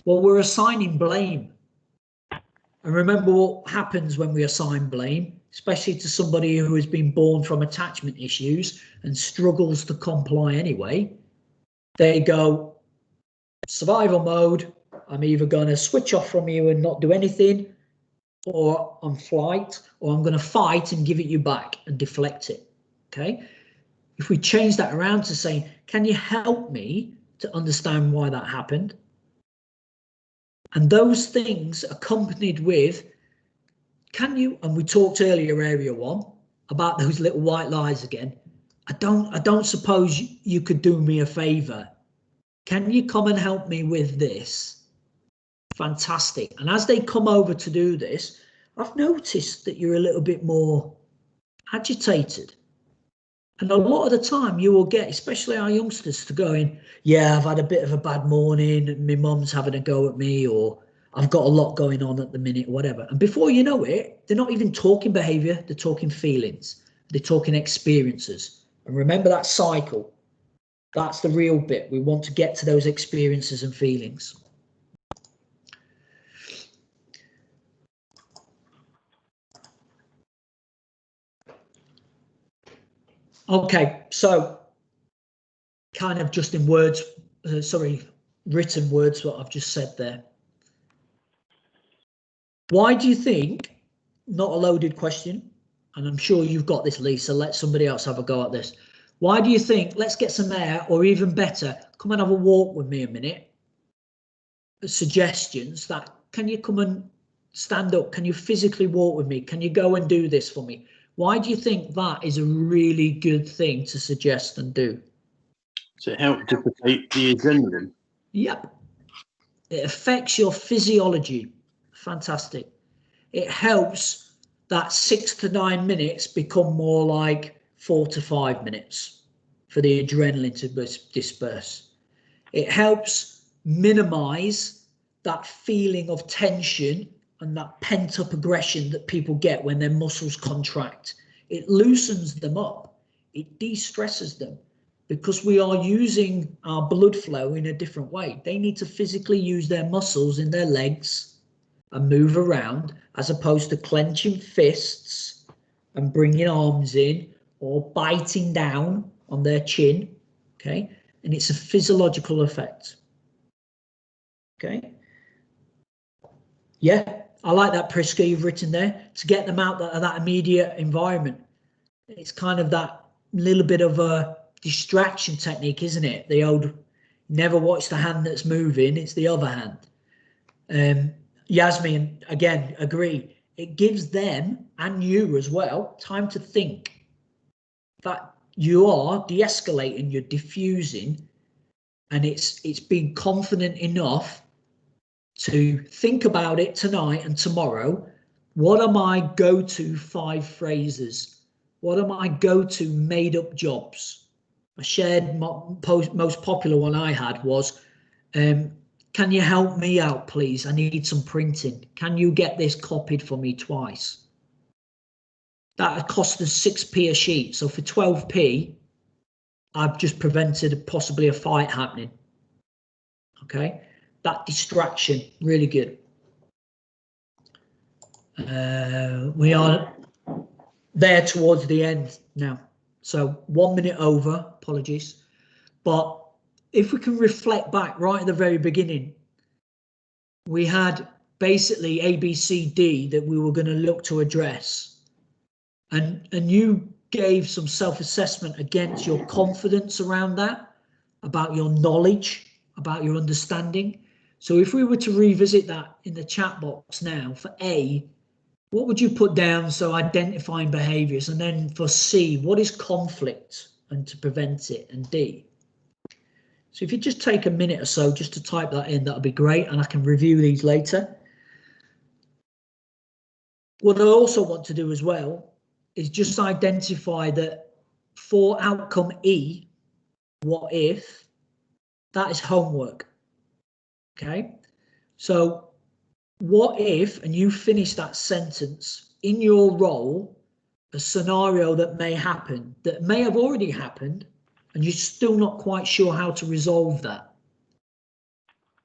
Well, we're assigning blame. And remember what happens when we assign blame, especially to somebody who has been born from attachment issues and struggles to comply anyway. They go, survival mode, I'm either going to switch off from you and not do anything, or I'm flight, or I'm going to fight and give it you back and deflect it. Okay? If we change that around to saying, can you help me to understand why that happened? And those things accompanied with, can you, and we talked earlier, area 1, about those little white lies again. I don't suppose you could do me a favour. Can you come and help me with this? Fantastic. And as they come over to do this, I've noticed that you're a little bit more agitated. And a lot of the time you will get, especially our youngsters, to going, yeah, I've had a bit of a bad morning and my mum's having a go at me, or I've got a lot going on at the minute, whatever. And before you know it, they're not even talking behaviour, they're talking feelings, they're talking experiences. And remember that cycle. That's the real bit. We want to get to those experiences and feelings. Okay, so kind of just in words, written words, what I've just said there. Why do you think, not a loaded question, and I'm sure you've got this, Lisa, let somebody else have a go at this. Why do you think, let's get some air, or even better, come and have a walk with me a minute, suggestions that, can you come and stand up? Can you physically walk with me? Can you go and do this for me? Why do you think that is a really good thing to suggest and do? To help dissipate the adrenaline. Yep. It affects your physiology. Fantastic. It helps that 6 to 9 minutes become more like 4 to 5 minutes for the adrenaline to disperse. It helps minimize that feeling of tension and that pent-up aggression that people get when their muscles contract. It loosens them up. It de-stresses them because we are using our blood flow in a different way. They need to physically use their muscles in their legs and move around, as opposed to clenching fists and bringing arms in or biting down on their chin. Okay, and it's a physiological effect. Okay. Yeah, I like that, Priska, you've written there, to get them out of that immediate environment. It's kind of that little bit of a distraction technique, isn't it? The old, never watch the hand that's moving, it's the other hand. Yasmin, again, agree. It gives them, and you as well, time to think that you are de-escalating, you're diffusing, and it's being confident enough to think about it tonight and tomorrow. What are my go-to 5 phrases? What are my go-to made-up jobs? I shared most popular one I had was, can you help me out, please? I need some printing. Can you get this copied for me twice? That cost us 6p a sheet. So for 12p, I've just prevented possibly a fight happening. Okay, that distraction, really good. We are there towards the end now. So 1 minute over, apologies. But if we can reflect back right at the very beginning, we had basically A, B, C, D that we were going to look to address. And you gave some self-assessment against your confidence around that, about your knowledge, about your understanding. So if we were to revisit that in the chat box now for A, what would you put down? So identifying behaviours, and then for C, what is conflict and to prevent it, and D. So if you just take a minute or so just to type that in, that'll be great, and I can review these later. What I also want to do as well is just identify that for outcome E, what if, that is homework. Okay, so what if, and you finish that sentence in your role, a scenario that may happen, that may have already happened, and you're still not quite sure how to resolve that.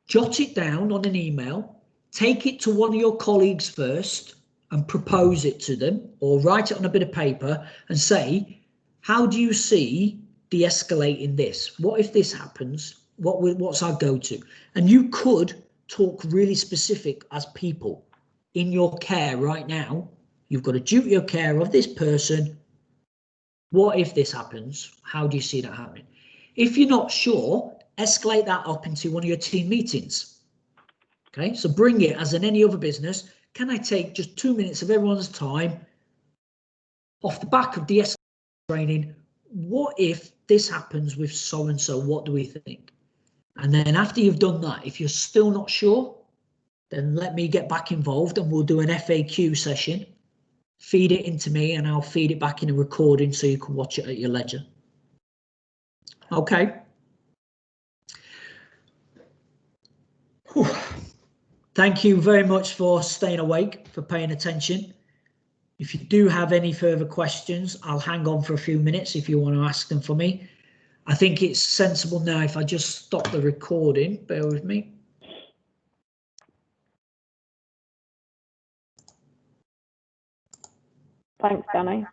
Jot it down on an email, take it to one of your colleagues first and propose it to them, or write it on a bit of paper and say, how do you see de-escalating this? What if this happens? What's our go-to? And you could talk really specific as people in your care right now. You've got a duty of care of this person. What if this happens? How do you see that happening? If you're not sure, escalate that up into one of your team meetings. Okay, so bring it as in any other business. Can I take just 2 minutes of everyone's time off the back of de-escalation training? What if this happens with so and so? What do we think? And then after you've done that, if you're still not sure, then let me get back involved and we'll do an FAQ session. Feed it into me and I'll feed it back in a recording so you can watch it at your leisure. Okay. Whew. Thank you very much for staying awake, for paying attention. If you do have any further questions, I'll hang on for a few minutes if you want to ask them for me. I think it's sensible now if I just stop the recording. Bear with me. Thanks, Danny.